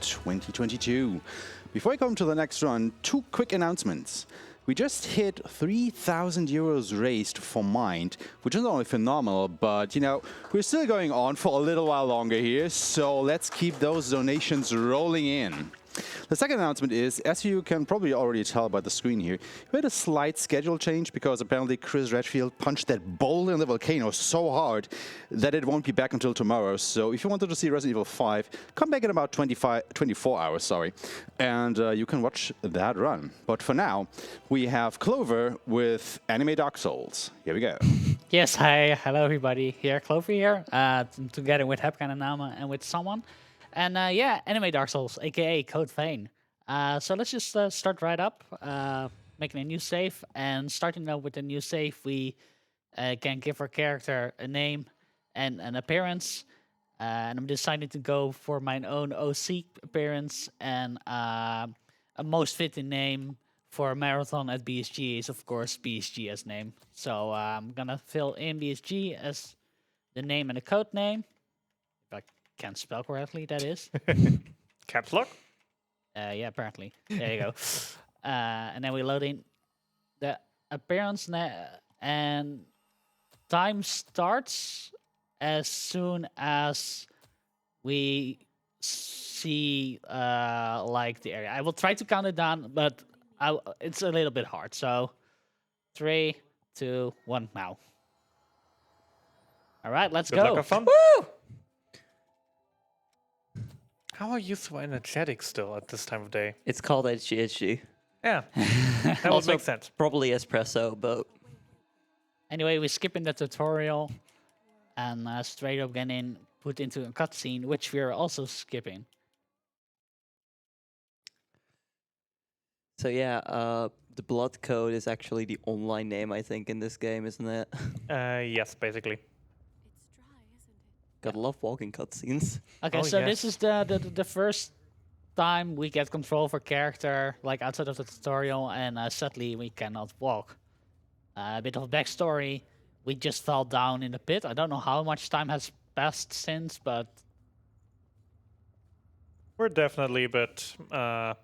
2022. Before I come to the next run, two quick announcements. We just hit 3,000 euros raised for Mind, which is not only phenomenal, but you know, we're still going on for a little while longer here, so let's keep those donations rolling in. The second announcement is, as you can probably already tell by the screen here, we had a slight schedule change because apparently Chris Redfield punched that boulder in the volcano so hard that it won't be back until tomorrow. So if you wanted to see Resident Evil 5, come back in about 24 hours, and you can watch that run. But for now, we have Clover with Anime Dark Souls. Here we go. Yes, hi, hello everybody. Here, Clover here, together with Hepkan and Nama and with someone. And yeah, Anime Dark Souls, aka Code Vein. So let's just start right up, making a new save. And starting out with a new save, we can give our character a name and an appearance. And I'm deciding to go for my own OC appearance. And a most fitting name for a marathon at BSG is, of course, BSG as name. So I'm going to fill in BSG as the name and the code name. Can't spell correctly, that is. Caps lock? Yeah, apparently. There you go. And then we load in the appearance, and time starts as soon as we see like the area. I will try to count it down, but it's a little bit hard. So 3, 2, 1, now. All right, let's Good go. luck, have fun. Woo! How are you so energetic still at this time of day? It's called HGHG. Yeah, that would Also, make sense. Probably espresso, but Anyway, we're skipping the tutorial and straight up getting put into a cutscene, which we're also skipping. so yeah, the blood code is actually the online name, I think, in this game, isn't it? Yes, basically. Gotta love walking cutscenes. Okay, Oh, so yes. this is the first time we get control of a character, like outside of the tutorial, and sadly we cannot walk. A bit of a backstory, we just fell down in the pit. I don't know how much time has passed since, but We're definitely a bit...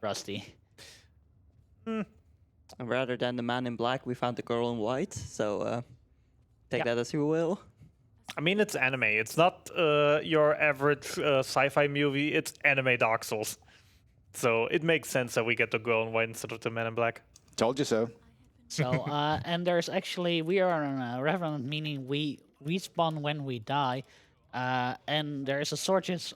rusty. And rather than the man in black, we found the girl in white, so take that as you will. I mean, it's anime. It's not your average sci-fi movie. It's anime Dark Souls. So it makes sense that we get the girl in white instead of the man in black. Told you so. So, and there's actually, we are on a revenant, meaning we respawn when we die, and there is a shortage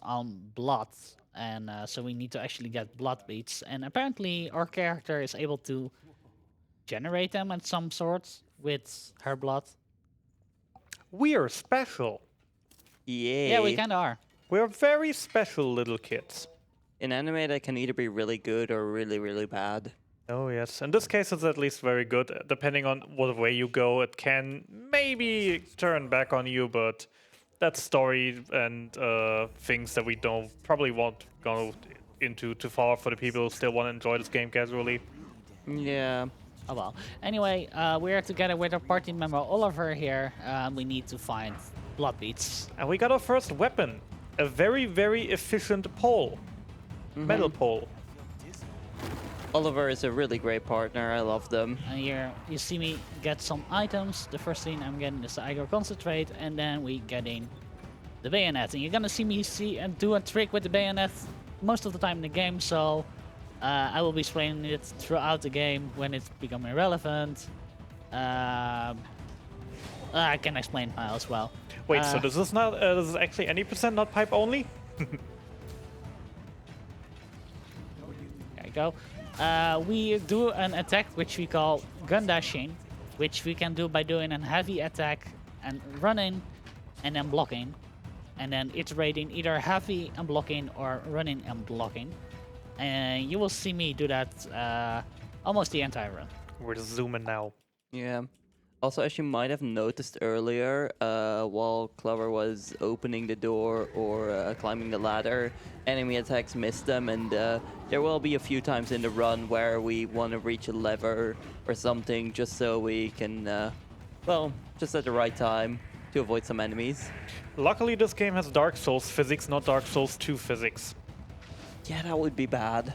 on blood, and so we need to actually get blood beads, and apparently our character is able to generate them at some sort with her blood. We are special. Yeah, we kind of are. We're very special little kids. In anime, they can either be really good or really, really bad. Oh, yes. In this case, it's at least very good. Depending on what way you go, it can maybe turn back on you, but that's story and things that we probably won't go into too far for the people who still want to enjoy this game casually. Yeah. Oh well. Anyway, we're together with our party member Oliver here. We need to find blood beads. And we got our first weapon. A very, very efficient pole. Metal pole. Oliver is a really great partner. I love them. And here you see me get some items. The first thing I'm getting is the Igor Concentrate, and then we getting the bayonet. And you're gonna see me do a trick with the bayonet most of the time in the game, so I will be explaining it throughout the game when it's becoming relevant. I can explain how as well. Wait, so this is not this is actually any percent not pipe only? There you go. We do an attack which we call gun dashing, which we can do by doing a heavy attack and running and then blocking, and then iterating either heavy and blocking or running and blocking. And you will see me do that almost the entire run. We're just zooming now. Yeah. Also, as you might have noticed earlier, while Clover was opening the door or climbing the ladder, enemy attacks missed them, and there will be a few times in the run where we want to reach a lever or something just so we can, well, just at the right time, to avoid some enemies. Luckily, this game has Dark Souls physics, not Dark Souls 2 physics. Yeah, that would be bad.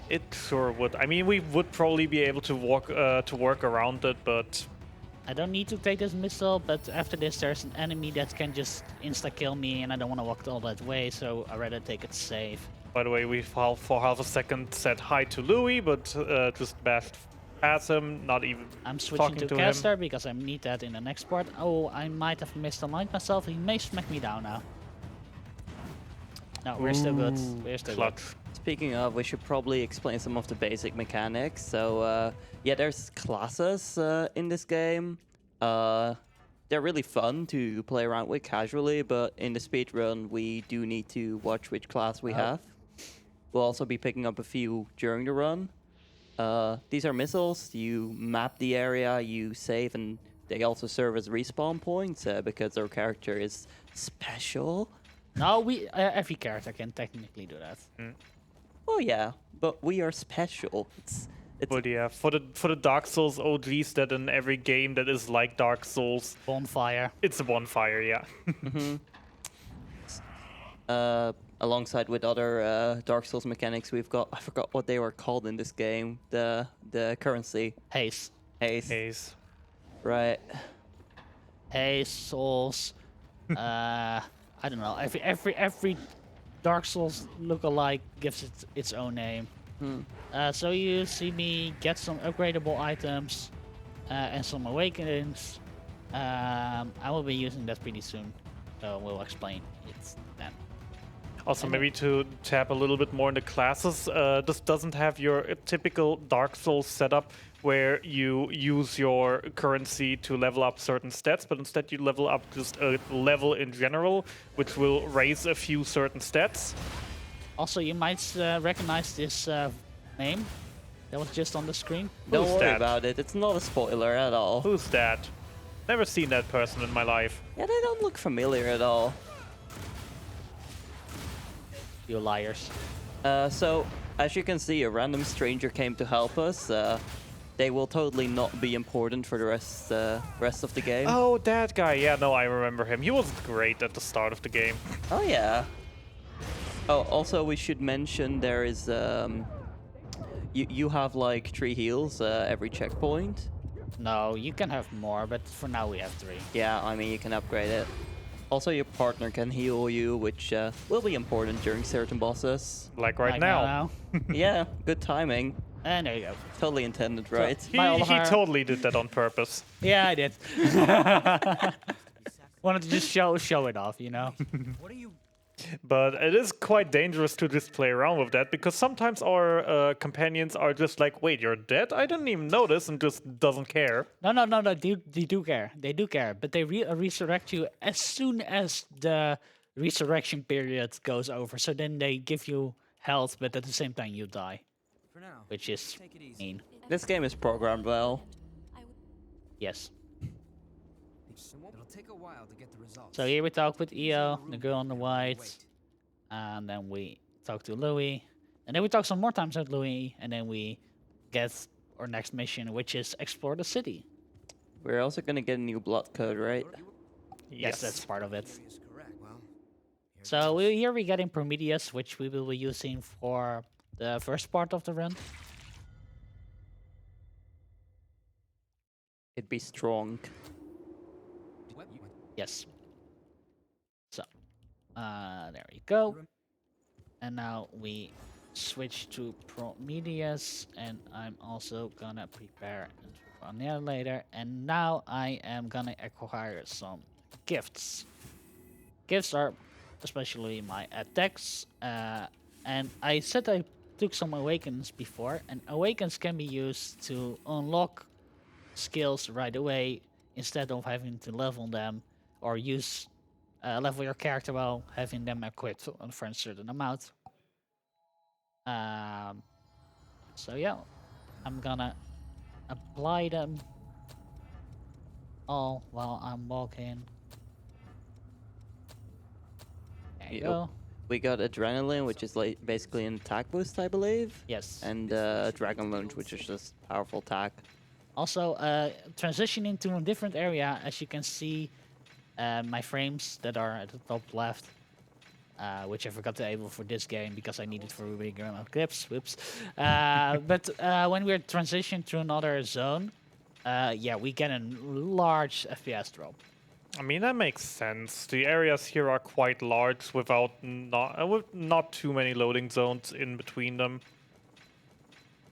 It sure would. I mean, we would probably be able to work around it, but I don't need to take this missile, but after this there's an enemy that can just insta-kill me, and I don't want to walk all that way, so I'd rather take it safe. by the way, we for half a second said hi to Louis, but just bashed past him, not even I'm switching talking to to caster him. because I need that in the next part. Oh, I might have misaligned myself. He may smack me down now. No, we're still good. We're still Clutch. good. Speaking of, we should probably explain some of the basic mechanics. So, yeah, there's classes in this game. They're really fun to play around with casually, but in the speedrun, we do need to watch which class we have. We'll also be picking up a few during the run. These are missiles. You map the area, you save, and they also serve as respawn points because our character is special. No, we every character can technically do that. Oh yeah, but we are special. It's But yeah, for the Dark Souls OGs, that in every game that is like Dark Souls, Bonfire. it's a bonfire. Yeah. alongside with other Dark Souls mechanics, we've got, I forgot what they were called in this game. The currency. Haze. Haze. Haze. Right. Haze, Souls. I don't know. Every Dark Souls lookalike gives it its own name. So you see me get some upgradable items and some awakenings. I will be using that pretty soon, so we'll explain it then. Also, maybe to tap a little bit more into classes, this doesn't have your typical Dark Souls setup where you use your currency to level up certain stats, but instead you level up just a level in general, which will raise a few certain stats. Also, you might recognize this name that was just on the screen. Don't Who's worry that? about it. It's not a spoiler at all. Who's that? Never seen that person in my life. Yeah, they don't look familiar at all. You liars. So, as you can see, a random stranger came to help us. They will totally not be important for the rest of the game. Oh, that guy. Yeah, no, I remember him. He was great at the start of the game. Oh yeah. Oh, also we should mention there is you have like 3 heals every checkpoint. No, you can have more, but for now we have 3. Yeah, I mean you can upgrade it. Also, your partner can heal you, which will be important during certain bosses. Like right Like now. Yeah, good timing. And there you go. Totally intended, right? He My Oliver. totally did that on purpose. Yeah, I did. Wanted to just show it off, you know. But it is quite dangerous to just play around with that, because sometimes our companions are just like, wait, you're dead? I didn't even notice, and just doesn't care. No. They do care. They do care, but they resurrect you as soon as the resurrection period goes over. So then they give you health, but at the same time you die, For now, which is take it easy. mean. This game is programmed well. Yes. It'll take a while to get the results. So here we talk with EO, the girl in the white, and then we talk to Louis, and then we talk some more times with Louis, and then we get our next mission, which is explore the city. We're also gonna get a new blood code, right? Yes, that's part of it. Is correct. Well, here So here we're getting Prometheus, which we will be using for the first part of the run. It'd be strong. What? Yes. So, there we go. And now we switch to Prometheus, and I'm also gonna prepare on there later. And now I am gonna acquire some gifts. Gifts are especially my attacks, and I said I took some awakens before, and awakens can be used to unlock skills right away instead of having to level them or use level your character while having them equipped for a certain amount. So yeah, I'm gonna apply them all while I'm walking. There you Yep. go. We got adrenaline, which is like basically an attack boost, I believe. Yes. And dragon lunge, which is just powerful attack. Also, transitioning to a different area, as you can see, My frames that are at the top left, which I forgot to enable for this game because I need it for Ruby Grammar clips. Whoops. But when we're transitioning to another zone, yeah, we get a large FPS drop. I mean, that makes sense. The areas here are quite large without with not too many loading zones in between them.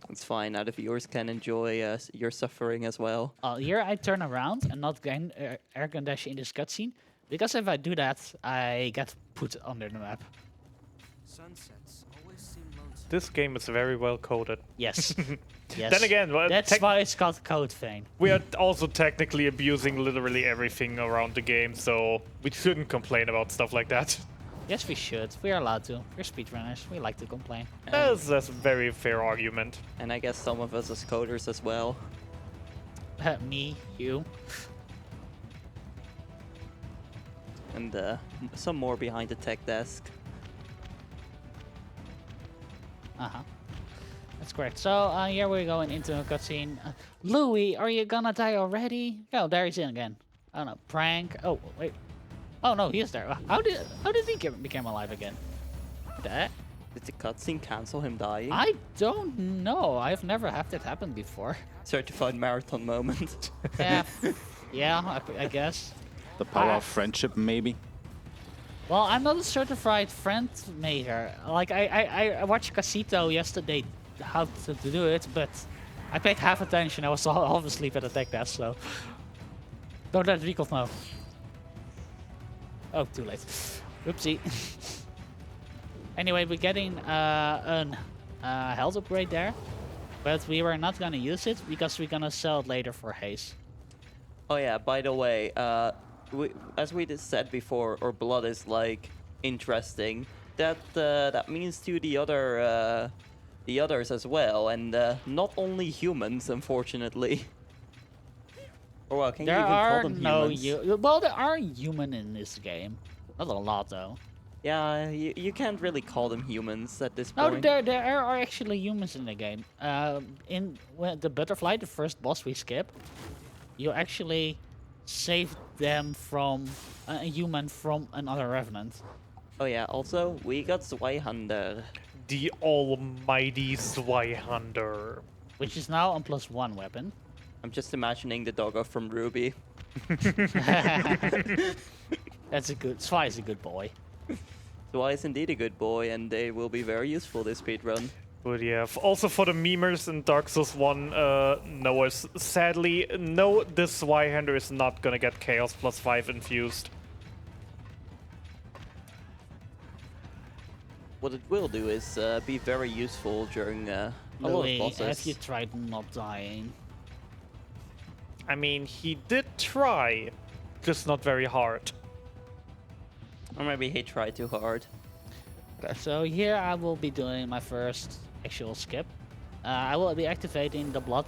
It's fine. Now the viewers can enjoy your suffering as well. Here I turn around and not gain air gun dash in this cutscene, because if I do that, I get put under the map. Sunsets always seem lonesome. This game is very well coded. Yes. Yes. Then again, well, that's why it's called Code Vein. we are also technically abusing literally everything around the game, so we shouldn't complain about stuff like that. Yes, we should. We are allowed to. We're speedrunners. We like to complain. That's a very fair argument. And I guess some of us as coders as well. Me, you. And some more behind the tech desk. That's correct. So here we're going into a cutscene. Louis, are you gonna die already? Oh, there he's in again. Oh no, prank. Oh wait. Oh no, he is there. How did he become alive again? That Did the cutscene cancel him dying? I don't know. I've never had that happen before. Certified marathon moment. Yeah, yeah, I guess. The power of friendship, maybe. Well, I'm not a certified friend maker. Like I watched Casito yesterday how to do it, but I paid half attention. I was half asleep at the tech desk, so don't let Rico know. Oh, too late. Oopsie. Anyway, we're getting an health upgrade there, but we were not gonna use it because we're gonna sell it later for haze. Oh yeah, by the way, as we just said before, our blood is like interesting. That means to the others as well, and not only humans, unfortunately. Or well, can you There even call are them no humans? well, there are human in this game. Not a lot though. Yeah, you can't really call them humans at this No, point. there are actually humans in the game. When the butterfly, the first boss we skip, you actually save them from a human from another revenant. Oh yeah, also we got Zweihander. The almighty Zweihander. Which is now on +1 weapon. I'm just imagining the doggo from Ruby. That's a good. Zwei is a good boy. Zwei is indeed a good boy, and they will be very useful this speedrun. But yeah, also for the memers in Dark Souls 1 knowers, sadly, no, this Zweihander is not gonna get Chaos +5 infused. What it will do is be very useful during a lot of Louis, bosses. have you tried not dying? I mean, he did try, just not very hard. Or maybe he tried too hard. So here I will be doing my first actual skip. I will be activating the blood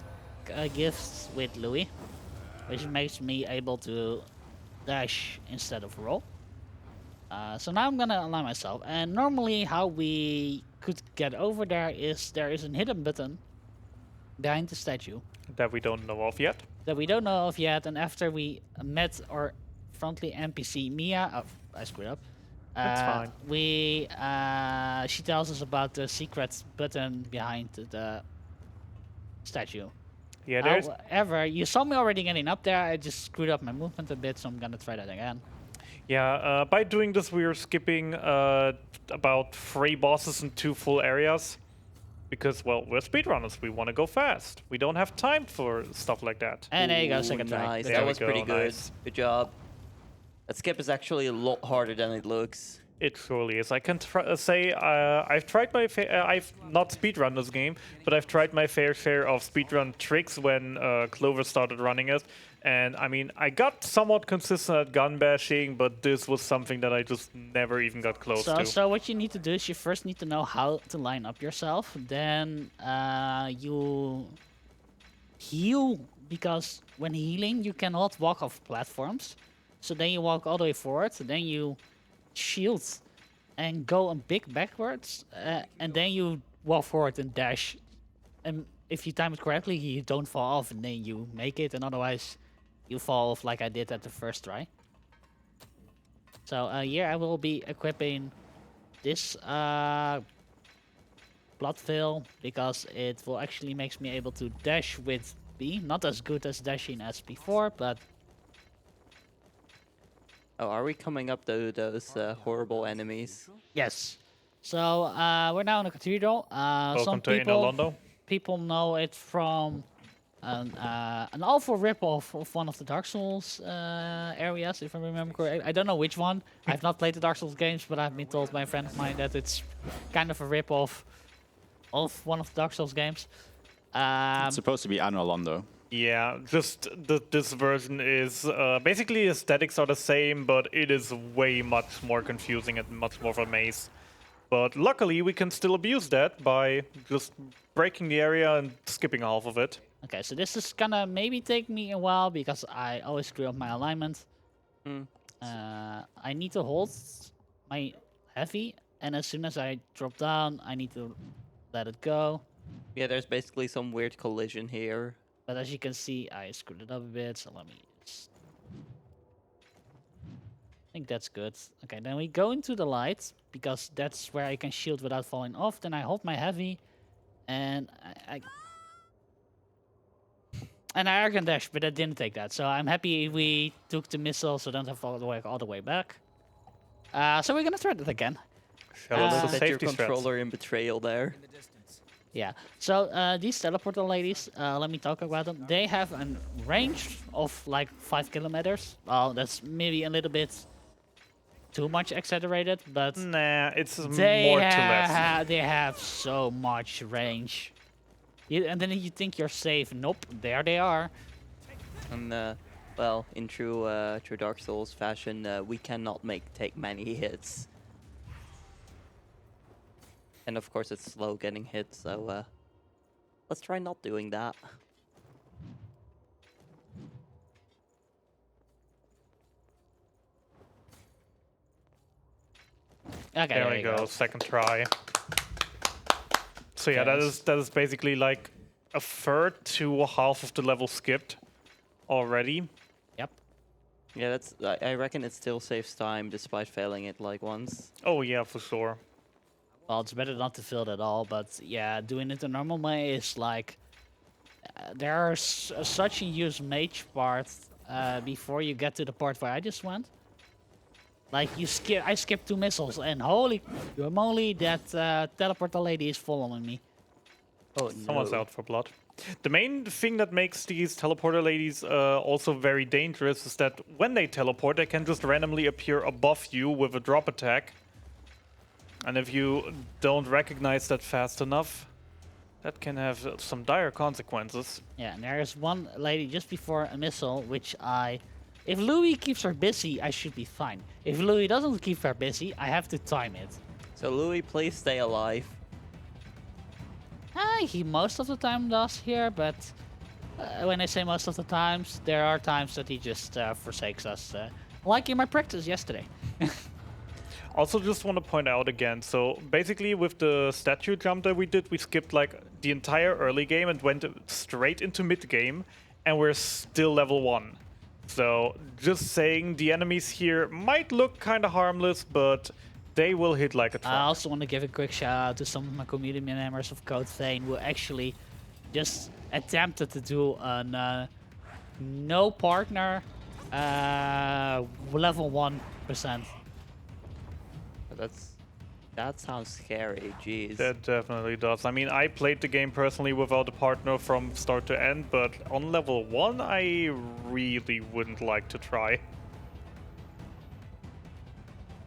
gifts with Louis, which makes me able to dash instead of roll. So now I'm gonna align myself, and normally how we could get over there is a hidden button behind the statue That we don't know of yet. that we don't know of yet, and after we met our friendly NPC Mia, oh, I screwed up. That's fine. She tells us about the secret button behind the statue. Yeah, there's However, you saw me already getting up there. I just screwed up my movement a bit, so I'm gonna try that again. Yeah, by doing this, we are skipping about 3 bosses in 2 full areas. Because, well, we're speedrunners. We want to go fast. We don't have time for stuff like that. And there you go, Ooh, second try. nice. Good There That we was go, pretty good. nice. Good job. That skip is actually a lot harder than it looks. It truly is. I can say I've tried my I've not speedrun this game, but I've tried my fair share of speedrun tricks when Clover started running it. And I mean, I got somewhat consistent at gun bashing, but this was something that I just never even got close to. So what you need to do is you first need to know how to line up yourself. Then you heal, because when healing you cannot walk off platforms. So then you walk all the way forward. Then you shield and go a bit backwards, and then you walk forward and dash. And if you time it correctly, you don't fall off, and then you make it. And otherwise, you fall off like I did at the first try. So here I will be equipping this blood veil because it will actually makes me able to dash with B. Not as good as dashing as before, but Oh, are we coming up to those horrible enemies? yes. So we're now in a cathedral. Some Welcome to Inner Londo. people know it from an awful rip-off of one of the Dark Souls areas, if I remember correctly. I don't know which one. I've not played the Dark Souls games, but I've been told by a friend of mine that it's kind of a rip-off of one of the Dark Souls games. It's supposed to be Annual Londo. Yeah, just this version is basically aesthetics are the same, but it is way much more confusing and much more of a maze. But luckily, we can still abuse that by just breaking the area and skipping half of it. Okay, so this is gonna maybe take me a while because I always screw up my alignment. Hmm. I need to hold my heavy, and as soon as I drop down, I need to let it go. Yeah, there's basically some weird collision here. But as you can see, I screwed it up a bit, so let me just... I think that's good. Okay, then we go into the light, because that's where I can shield without falling off. Then I hold my heavy, and and I can dash, but I didn't take that. So I'm happy we took the missile, so don't have to fall all the way back. So we're gonna try that again. Shall I Uh, the Set your safety strats? controller in betrayal there. In the distance. Yeah, so these teleporter ladies, let me talk about them. They have a range of like 5 kilometers. Well, that's maybe a little bit too much exaggerated, but Nah, it's they, more to less. they have so much range. And then you think you're safe. Nope, there they are. And well, in true Dark Souls fashion, we cannot take many hits. And of course, it's slow getting hit, so let's try not doing that. Okay, There we you go, second try. So yeah, Okay, that is basically like a third to half of the level skipped already. Yep. Yeah, that's. I reckon it still saves time despite failing it like once. Oh yeah, for sure. Well, it's better not to fill it at all, but yeah, doing it the normal way is like... there's such a huge mage part before you get to the part where I just went. Like, I skipped 2 missiles, and holy moly, that teleporter lady is following me. Oh Someone's out for blood. The main thing that makes these teleporter ladies also very dangerous is that when they teleport, they can just randomly appear above you with a drop attack. And if you don't recognize that fast enough, that can have some dire consequences. Yeah, and there's one lady just before a missile, which if Louis keeps her busy, I should be fine. If Louis doesn't keep her busy, I have to time it. So Louis, please stay alive. He most of the time does here, but when I say most of the times, there are times that he just forsakes us. Like in my practice yesterday. Also, just want to point out again, so basically with the statue jump that we did, we skipped like the entire early game and went straight into mid game, and we're still level 1. So just saying, the enemies here might look kind of harmless, but they will hit like a truck. I also want to give a quick shout out to some of my community members of Code Vein who actually just attempted to do a no partner level 1%. That sounds scary. Jeez. That definitely does. I mean, I played the game personally without a partner from start to end, but on level 1, I really wouldn't like to try.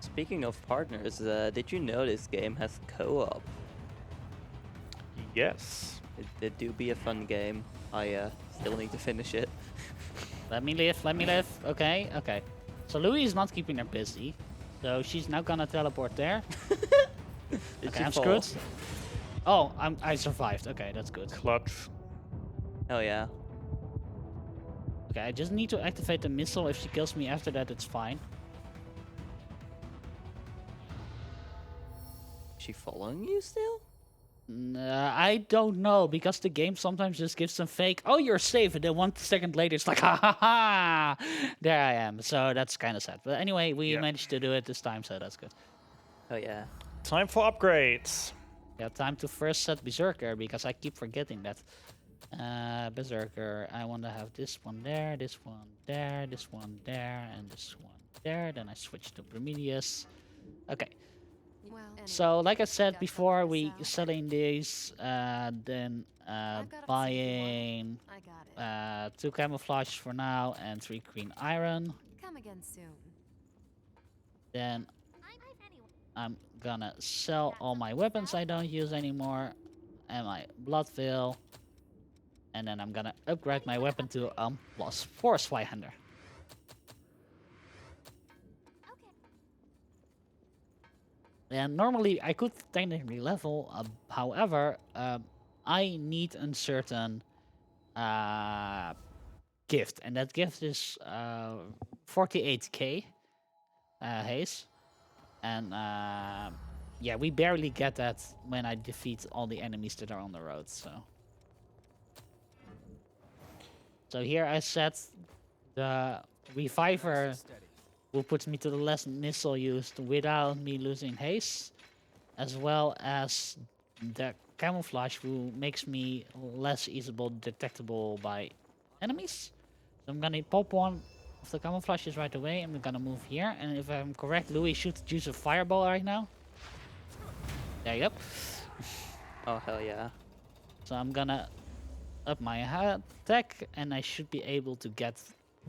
Speaking of partners, did you know this game has co-op? Yes. It do be a fun game. I still need to finish it. Let me live, let me live. Okay, okay. So Louis is not keeping her busy. So she's now gonna teleport there. Did Okay, she I'm fall? screwed. Oh, I survived. Okay, that's good. Clutch. Oh yeah. Okay, I just need to activate the missile. If she kills me after that, it's fine. Is she following you still? I don't know, because the game sometimes just gives them fake, oh, you're safe, and then 1 second later it's like, ha ha ha, there I am. So that's kind of sad. But anyway, we Yeah. managed to do it this time, so that's good. Oh yeah. Time for upgrades. Yeah, time to first set Berserker, because I keep forgetting that. Berserker, I want to have this one there, this one there, this one there, and this one there. Then I switch to Prometheus. Okay. Well, So, like I said got before, something we to sell? selling these, then I've got a buying I got it. 2 camouflage for now and 3 green iron. Come again soon. Then I'm gonna sell all my weapons I don't use anymore and my blood veil. And then I'm gonna upgrade my weapon to +4 Zweihander. And normally I could technically level, however, I need a certain gift, and that gift is 48k haze, and yeah, we barely get that when I defeat all the enemies that are on the road. So here I set the reviver, who puts me to the less missile used without me losing haste, as well as the camouflage, who makes me less easily detectable by enemies. So I'm gonna pop one of the camouflages right away. I'm gonna move here, and if I'm correct, Louis should use a fireball right now. There you go. Oh hell yeah. So I'm gonna up my attack, and I should be able to get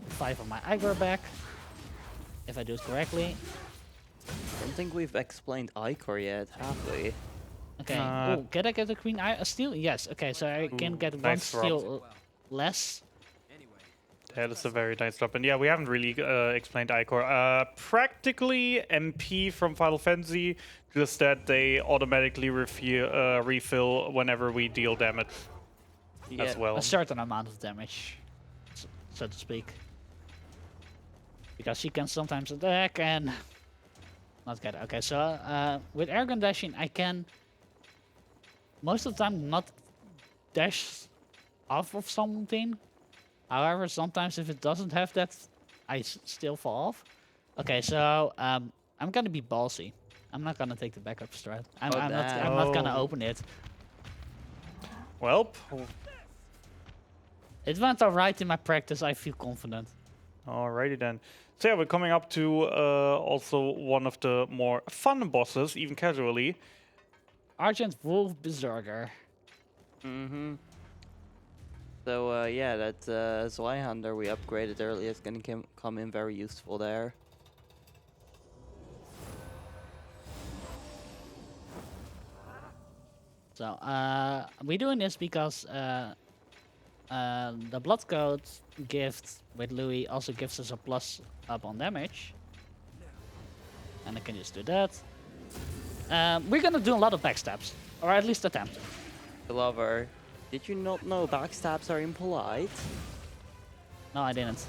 5 of my aggro back, if I do it correctly. Don't think we've explained Icor yet, have we? Okay. Oh, can I get a green steel? Yes. Okay, so I can get 1 nice drop. steel less. That is a very nice drop. And yeah, we haven't really explained Icor. Practically MP from Final Fantasy, just that they automatically refill whenever we deal damage as well. A certain amount of damage, so to speak. Because she can sometimes attack and not get it. Okay, so with air gun dashing, I can most of the time not dash off of something. However, sometimes if it doesn't have that, I still fall off. Okay, so I'm gonna be ballsy. I'm not gonna take the backup strat. I'm not gonna open it. Well, It went alright in my practice. I feel confident. alrighty then. So yeah, we're coming up to also one of the more fun bosses, even casually. Argent Wolf Berserker. Mm-hmm. So yeah, that Zweihander we upgraded earlier is gonna come in very useful there. So we're doing this because the Blood Code gift with Louis also gives us a plus up on damage. And I can just do that. We're gonna do a lot of backstabs, or at least attempt. Clover, did you not know backstabs are impolite? No, I didn't.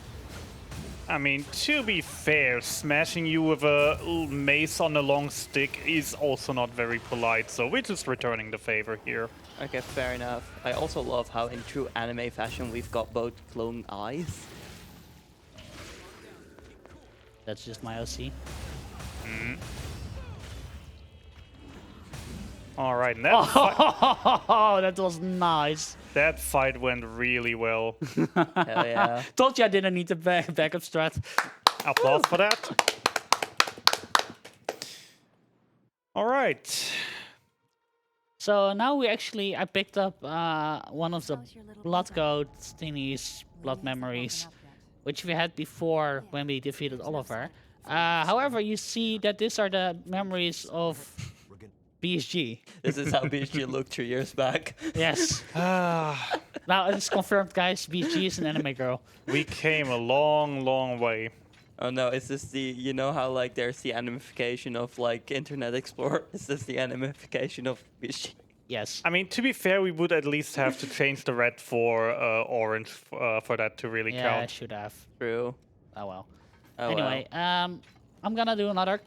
I mean, to be fair, smashing you with a mace on a long stick is also not very polite, so we're just returning the favor here. Okay, fair enough. I also love how in true anime fashion we've got both glowing eyes. That's just my OC. Alright, and that, Oh, that was nice. that fight went really well. Hell yeah. Told you I didn't need the backup strat. Applause for that. Alright. So now I picked up one of the blood code thingies, blood memories, which we had before when we defeated Oliver. However, you see that these are the memories of BSG. This is how BSG looked 3 years back. Yes. Now it's confirmed, guys. BSG is an anime girl. We came a long, long way. Oh no, is this the, you know how like there's the animification of like Internet Explorer? Is this the animification of BSG? Yes. I mean, to be fair, we would at least have to change the red for orange for that to really Yeah, I count. should have. True. Oh well. Oh Anyway, I'm gonna do another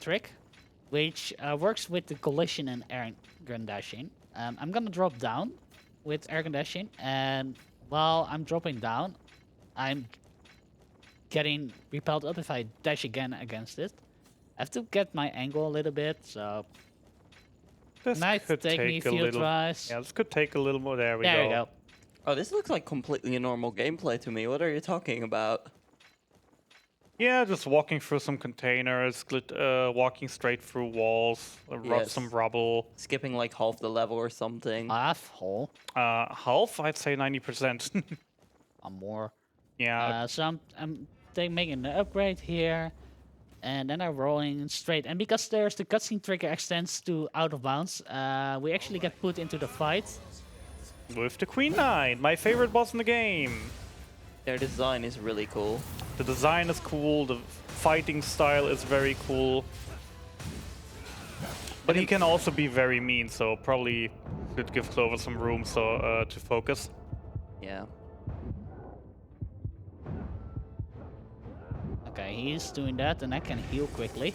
trick. which works with the collision and air gun dashing. I'm gonna drop down with air gun dashing, and while I'm dropping down, I'm getting repelled up if I dash again against it. I have to get my angle a little bit, so This might could take me a few little. tries. Yeah, this could take a little more. There we There you go. Oh, this looks like completely normal gameplay to me. What are you talking about? Yeah, just walking through some containers, walking straight through walls, Yes. some rubble. Skipping like half the level or something. Half hole. Half, I'd say 90%. One more. Yeah, So I'm making an upgrade here, and then I'm rolling straight. And because there's the cutscene trigger extends to out of bounds, we actually get put into the fight. with the Queen Knight, my favorite boss in the game. Their design is really cool. The design is cool, the fighting style is very cool. But he can also be very mean, so probably should give Clover some room to focus. Yeah. Okay, he's doing that, and I can heal quickly.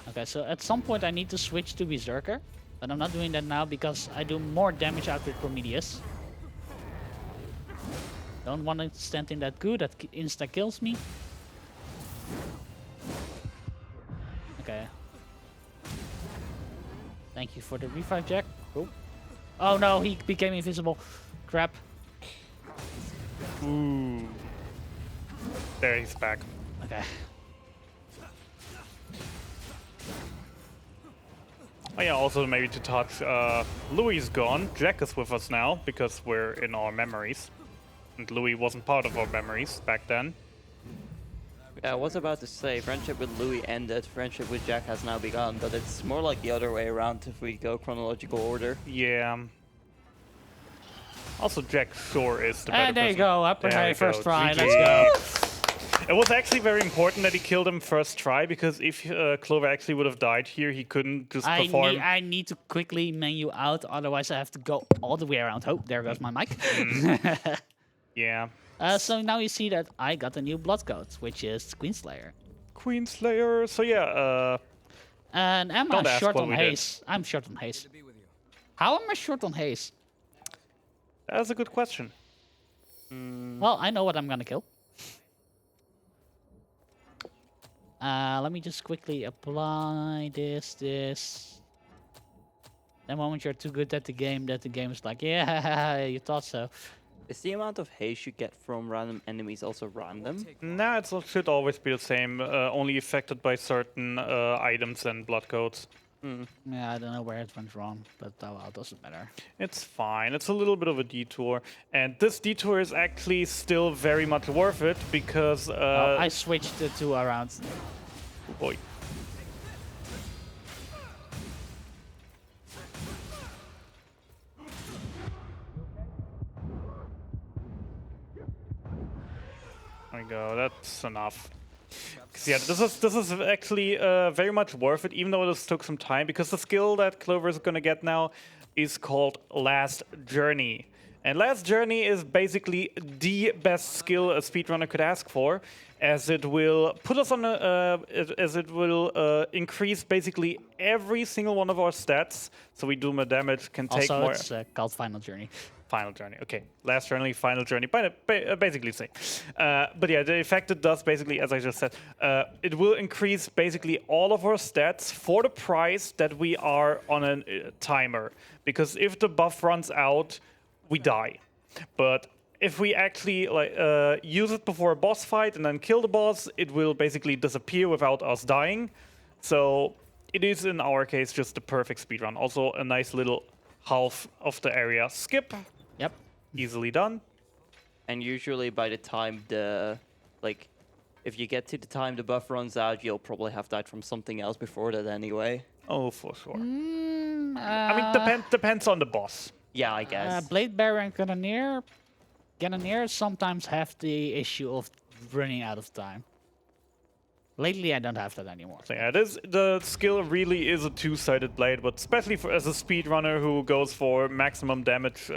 Okay, so at some point I need to switch to Berserker, but I'm not doing that now because I do more damage out with Prometheus. Don't want to stand in that goo, that insta kills me. Okay. Thank you for the revive, Jack. Oh. Oh no, he became invisible. Crap. Ooh. There, he's back. Okay. Oh yeah, also maybe to touch, Louis is gone. Jack is with us now, because we're in our memories. And Louis wasn't part of our memories back then. Yeah, I was about to say, friendship with Louis ended, friendship with Jack has now begun, but it's more like the other way around if we go chronological order. Yeah. Also, Jack sure is the better And there you person. go, up There we first go, try, GG. let's go. It was actually very important that he killed him first try, because if Clover actually would have died here, he couldn't just perform. I need to quickly menu out, otherwise I have to go all the way around. Oh, there goes my mic. Yeah. So now you see that I got a new blood code, which is Queenslayer. Queenslayer. So yeah, And am Don't I ask short what on we did. haste? I'm short on haste. How am I short on haste? that's a good question. Well, I know what I'm gonna kill. Let me just quickly apply this. The moment you're too good at the game, that the game is like, yeah, you thought so. Is the amount of haste you get from random enemies also random? Nah, it should always be the same. Only affected by certain items and blood codes. Yeah, I don't know where it went wrong, but oh well, it doesn't matter. It's fine. It's a little bit of a detour, and this detour is actually still very much worth it because I switched the two around. boy. There we go. That's enough. 'Cause yeah, this is actually very much worth it, even though this took some time, because the skill that Clover is gonna get now is called Last Journey. And Last Journey is basically the best skill a speedrunner could ask for, as it will put us on a, as it will increase basically every single one of our stats, so we do more damage, can take Also, more. it's called Final Journey. Final Journey. Okay, Last Journey, Final Journey, basically the same. But yeah, the effect it does basically, as I just said, it will increase basically all of our stats for the price that we are on a timer. Because if the buff runs out, we die. But if we actually use it before a boss fight and then kill the boss, it will basically disappear without us dying. So it is, in our case, just the perfect speedrun. Also a nice little half of the area skip. Yep. Easily done. And usually by the time if you get to the time the buff runs out, you'll probably have died from something else before that anyway. Oh, for sure. Mm, I mean, depends on the boss. Yeah, I guess. Blade Bearer and Cannoneer sometimes have the issue of running out of time. Lately, I don't have that anymore. So yeah, the skill really is a two-sided blade, but especially for as a speedrunner who goes for maximum damage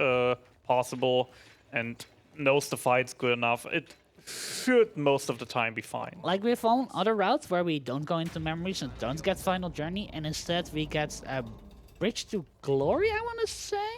possible and knows the fight's good enough, it should most of the time be fine. Like we've found other routes where we don't go into memories and don't get final journey, and instead we get a bridge to glory, I want to say.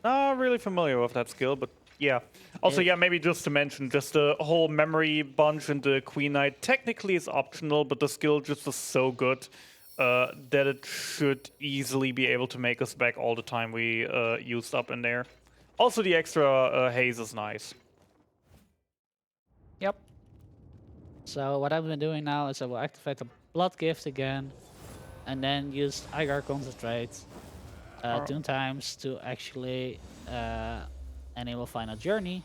Not really familiar with that skill, but yeah. Also, yeah, maybe just to mention, just the whole memory bunch and the Queen Knight technically is optional, but the skill just is so good that it should easily be able to make us back all the time we used up in there. Also, the extra haze is nice. Yep. So what I've been doing now is I will activate the blood gift again, and then use Igar concentrate 2 times to actually enable final journey.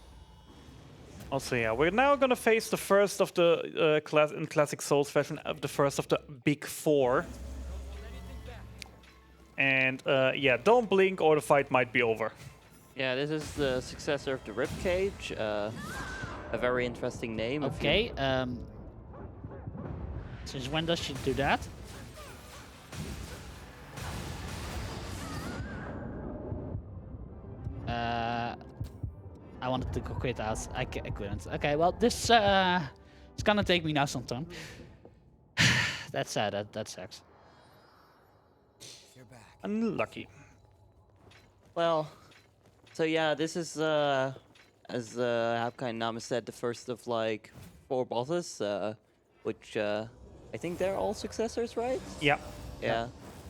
Also, yeah, we're now gonna face the first of the in classic Souls fashion, the first of the big 4. And yeah, don't blink or the fight might be over. Yeah, this is the successor of the Ribcage. A very interesting name. Okay. Since when does she do that? I wanted to go quit out. I couldn't. Okay, well, this it's gonna take me now some time. That's sad. That sucks. You're back. Unlucky. Well, so yeah, this is as Hapkind Nama said, the first of like 4 bosses, which I think they're all successors, right? Yeah. Yeah.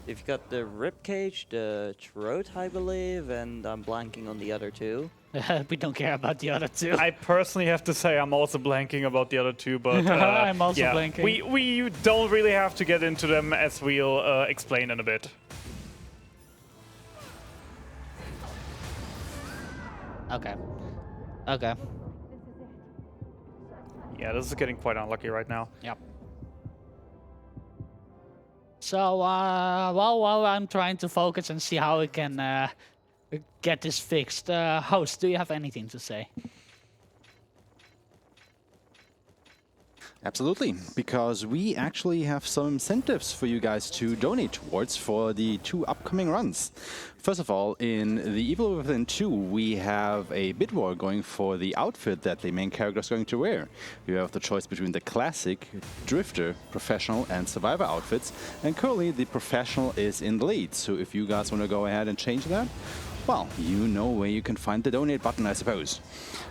You've got the Ribcage, the throat, I believe, and I'm blanking on the other 2. We don't care about the other 2. I personally have to say I'm also blanking about the other 2, but I'm also yeah, blanking. We don't really have to get into them, as we'll explain in a bit. Okay. Okay. Yeah, this is getting quite unlucky right now. Yep. So while I'm trying to focus and see how we can get this fixed, host, do you have anything to say? Absolutely, because we actually have some incentives for you guys to donate towards for the 2 upcoming runs. First of all, in the Evil Within 2, we have a bid war going for the outfit that the main character is going to wear. You have the choice between the classic, drifter, professional, and survivor outfits, and currently the professional is in the lead. So if you guys want to go ahead and change that, well, you know where you can find the donate button, I suppose.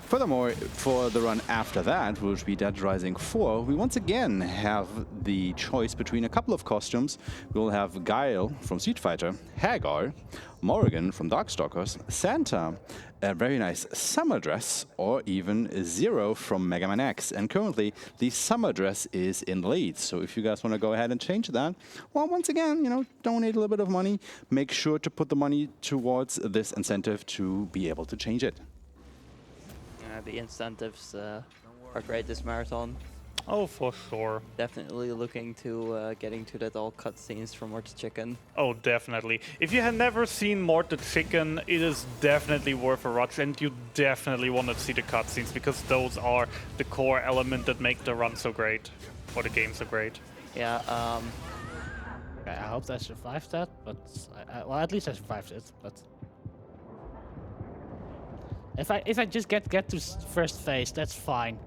Furthermore, for the run after that, which will be Dead Rising 4, we once again have the choice between a couple of costumes. We'll have Guile from Street Fighter, Hagar, Morrigan from Darkstalkers, Santa, a very nice summer dress, or even Zero from Mega Man X. And currently, the summer dress is in the lead. So if you guys want to go ahead and change that, well, once again, you know, donate a little bit of money. Make sure to put the money towards this incentive to be able to change it. The incentives are great this marathon. Oh, for sure. Definitely looking to getting to that all cutscenes from Mort's Chicken. Oh, definitely. If you have never seen Mort the Chicken, it is definitely worth a watch, and you definitely want to see the cutscenes, because those are the core element that make the run so great, or the game so great. Yeah, Okay, I hope I survived that, but well, at least I survived it. But if I just get to first phase, that's fine.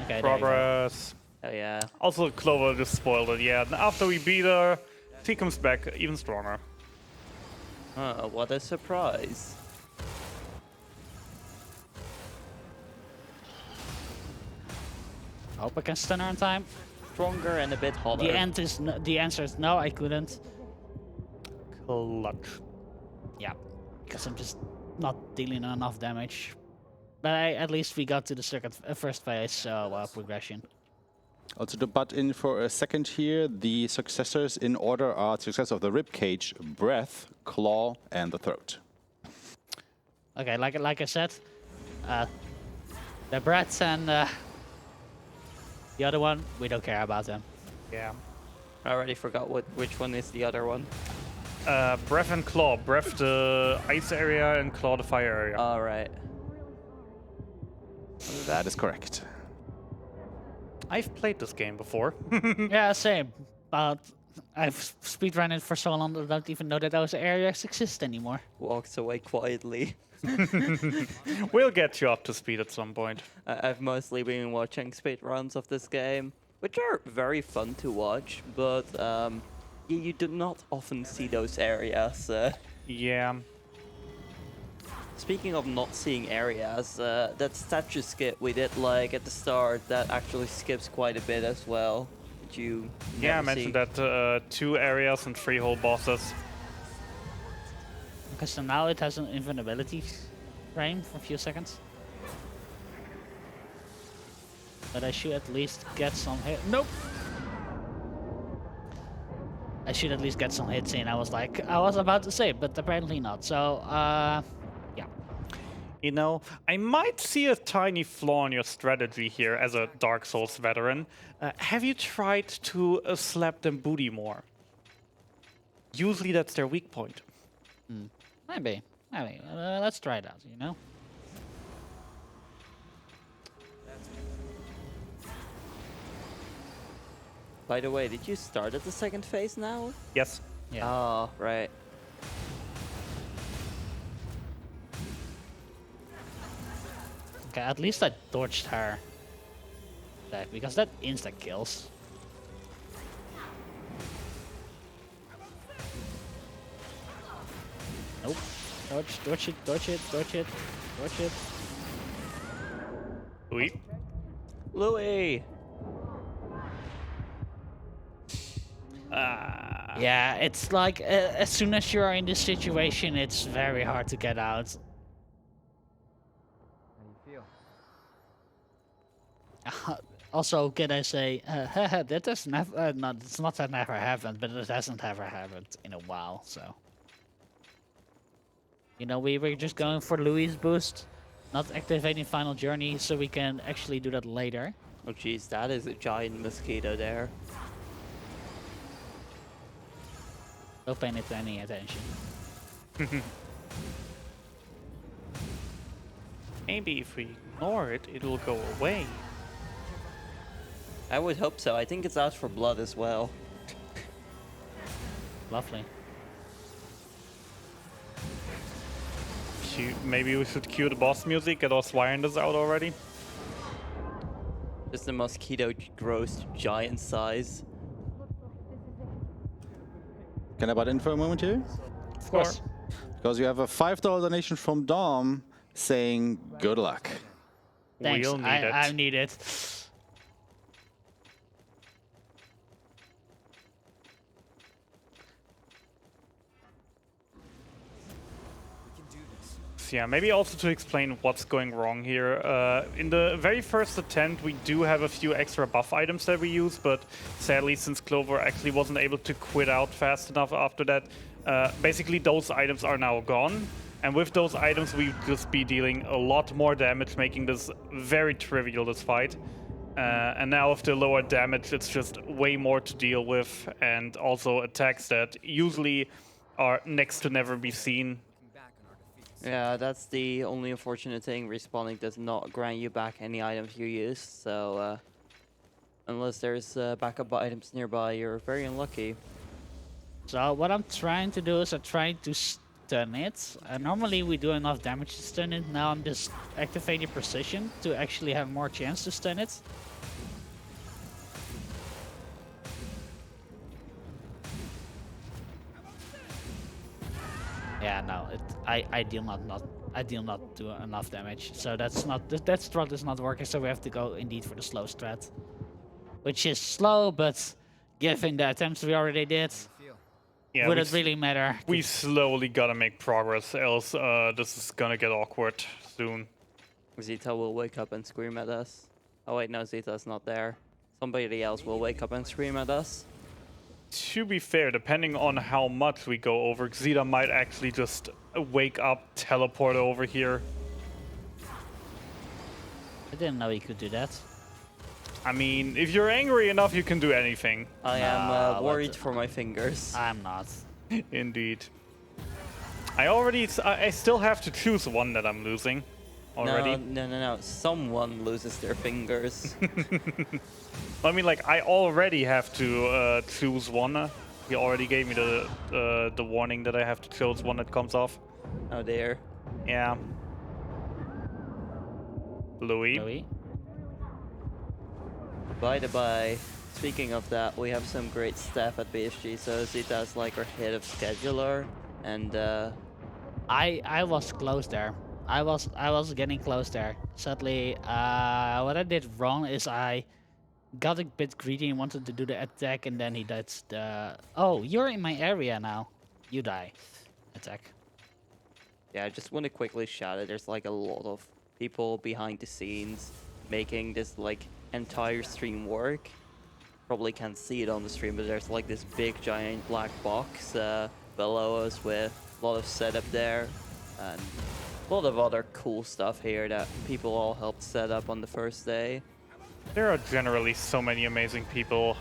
Okay, there you go. Progress. oh yeah. Also, Clover just spoiled it, yeah. After we beat her, she comes back even stronger. What a surprise. Hope I can stun her in time. Stronger and a bit hotter. The answer is no, I couldn't. Clutch. Yeah, because I'm just not dealing enough damage. But at least we got to the first phase, so progression. Also to butt in for a second here, the successors in order are success of the Ribcage, Breath, Claw, and the Throat. Okay, like I said, the Brats and the other one, we don't care about them. Yeah. I already forgot which one is the other one. Breath and Claw. Breath the ice area and Claw the fire area. All right. That is correct. I've played this game before. Yeah, same. But I've speedrun it for so long that I don't even know that those areas exist anymore. Walks away quietly. We'll get you up to speed at some point. I've mostly been watching speedruns of this game, which are very fun to watch, but you do not often see those areas. Yeah. Speaking of not seeing areas, that statue skip we did like at the start, that actually skips quite a bit as well. Did you Yeah, I never mentioned see? that 2 areas and 3 whole bosses. Okay, so now it has an invulnerability frame for a few seconds. But I should at least get some hit. Nope! I should at least get some hits in. I was about to say, but apparently not. So, yeah. You know, I might see a tiny flaw in your strategy here as a Dark Souls veteran. Have you tried to slap them booty more? Usually that's their weak point. Maybe. Let's try it out, you know? By the way, did you start at the second phase now? Yes. Yeah. Oh, right. Okay, at least I dodged her. Attack, because that insta kills. Nope. Dodge it, dodge it, dodge it, dodge it. Oui. Louis! Yeah, it's like as soon as you're in this situation, it's very hard to get out. How do you feel? Also, can I say, that does never, not, it's not that never happened, but it hasn't ever happened in a while, so. You know, we were just going for Louis' boost, not activating Final Journey, so we can actually do that later. Oh jeez, that is a giant mosquito there. Don't pay it any attention. Maybe if we ignore it, it'll go away. I would hope so. I think it's out for blood as well. Lovely. Maybe we should cue the boss music, get our Swirenders out already. Just the mosquito grows to giant size. Can I butt in for a moment here? Of course. Because you have a $5 donation from Dom saying good luck. Thanks, We'll need I it. need it. We can do this. So yeah, maybe also to explain what's going wrong here. In the very first attempt, we do have a few extra buff items that we use, but sadly, since Clover actually wasn't able to quit out fast enough after that, basically those items are now gone. And with those items, we'd just be dealing a lot more damage, making this very trivial, this fight. And now with the lower damage, it's just way more to deal with, and also attacks that usually are next to never be seen. Looking back on our defeats. Yeah, that's the only unfortunate thing. Respawning does not grant you back any items you used, so unless there's backup items nearby, you're very unlucky. So what I'm trying to do is I'm trying to stun it. Normally we do enough damage to stun it. Now I'm just activating precision to actually have more chance to stun it. Yeah, no, I do not do enough damage. So that's not that strat is not working. So we have to go indeed for the slow strat, which is slow, but given the attempts we already did, Feel. Yeah, would we it really matter? we slowly gotta make progress, else this is gonna get awkward soon. Zeta will wake up and scream at us. Oh wait, no, Zeta's not there. Somebody else will wake up and scream at us. To be fair, depending on how much we go over, Zeta might actually just wake up, teleport over here. I didn't know you could do that. I mean, if you're angry enough, you can do anything. I Nah, am what worried the- for my fingers. I'm not. Indeed. I still have to choose one that I'm losing. already. No. Someone loses their fingers. I mean, like, I already have to choose one. He already gave me the warning that I have to choose one that comes off. Oh dear. Yeah. Louis. Louis. By the by, speaking of that, we have some great staff at BSG. So Zita's like our head of scheduler, and I was close there. I was getting close there. Sadly, what I did wrong is I got a bit greedy and wanted to do the attack, and then he died. Oh, you're in my area now. You die. Attack. yeah, I just want to quickly shout it. There's like a lot of people behind the scenes making this like entire stream work. Probably can't see it on the stream, but there's like this big giant black box below us with a lot of setup there and a lot of other cool stuff here that people all helped set up on the first day. There are generally so many amazing people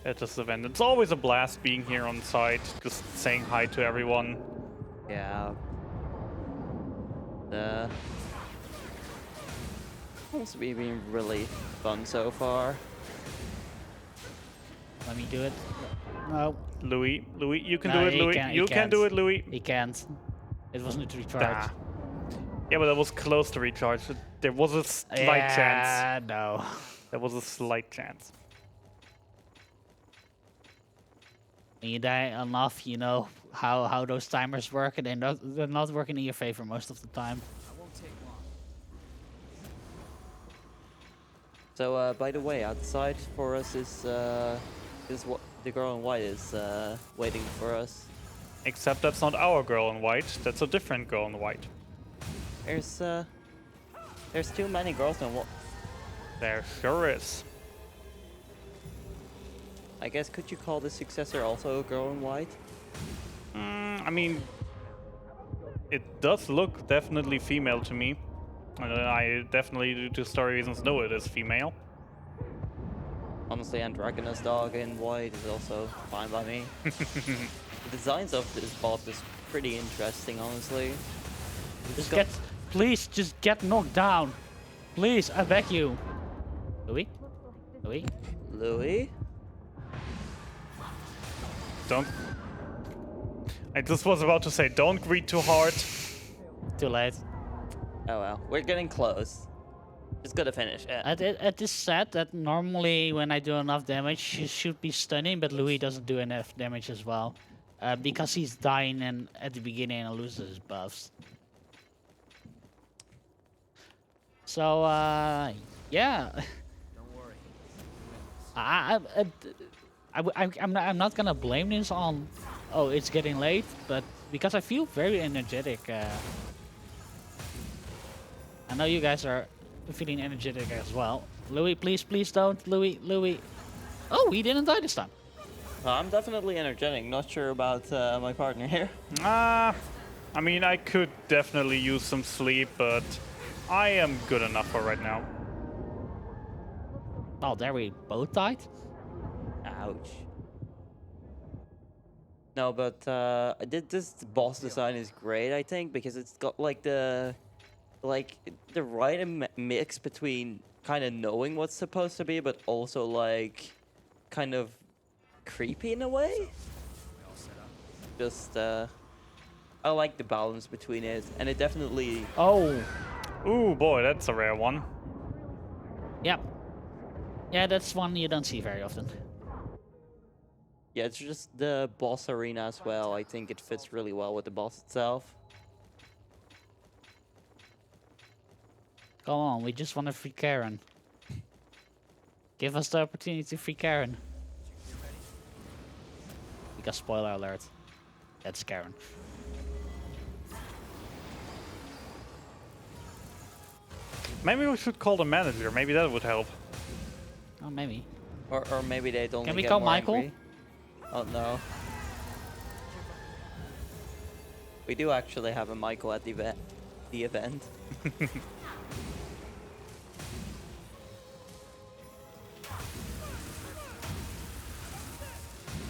at this event. It's always a blast being here on site, just saying hi to everyone. Yeah. It's been really fun so far. Let me do it. No, Louis, you can No, do it, he Louis. can't- he You can do can't. it, Louis. he can't. It wasn't recharged. Nah. Yeah, but that was close to recharge. There was a slight chance. No. There was a slight chance. When you die enough, you know how those timers work, and they're not working in your favor most of the time. I won't take long. So, by the way, outside for us is what the girl in white is waiting for us. Except that's not our girl in white. That's a different girl in white. There's too many girls in white. There sure is. I guess could you call the successor also a girl in white? I mean, it does look definitely female to me. I definitely, due to story reasons, know it is female. Honestly, Andragona's dog in white is also fine by me. The designs of this boss is pretty interesting, honestly. Please, just get knocked down. Please, I beg you. Louis? Louis? Louis? Don't. I just was about to say, don't greet too hard. Too late. Oh well, we're getting close. Just gotta finish. It is sad that normally when I do enough damage, she should be stunning, but Louis doesn't do enough damage as well. Because he's dying and at the beginning and loses his buffs. So, yeah. Don't worry. I'm not gonna blame this on, oh, it's getting late, but because I feel very energetic. I know you guys are feeling energetic as well. Louis, please don't. Louis. Oh, he didn't die this time. I'm definitely energetic. Not sure about my partner here. I mean, I could definitely use some sleep, but I am good enough for right now. Oh, there we both died. Ouch. No, but this boss design is great, I think, because it's got like the right mix between kind of knowing what's supposed to be, but also like kind of creepy in a way. Just I like the balance between it, and it definitely. Oh, Ooh, boy, that's a rare one. yeah. Yeah, that's one you don't see very often. Yeah, it's just the boss arena as well. I think it fits really well with the boss itself. Come on, we just want to free Karen. Give us the opportunity to free Karen. Because spoiler alert, that's Karen. Maybe we should call the manager. Maybe that would help. Oh, maybe. Or maybe they don't. Can we get call more Michael? angry. Oh no. We do actually have a Michael at the event.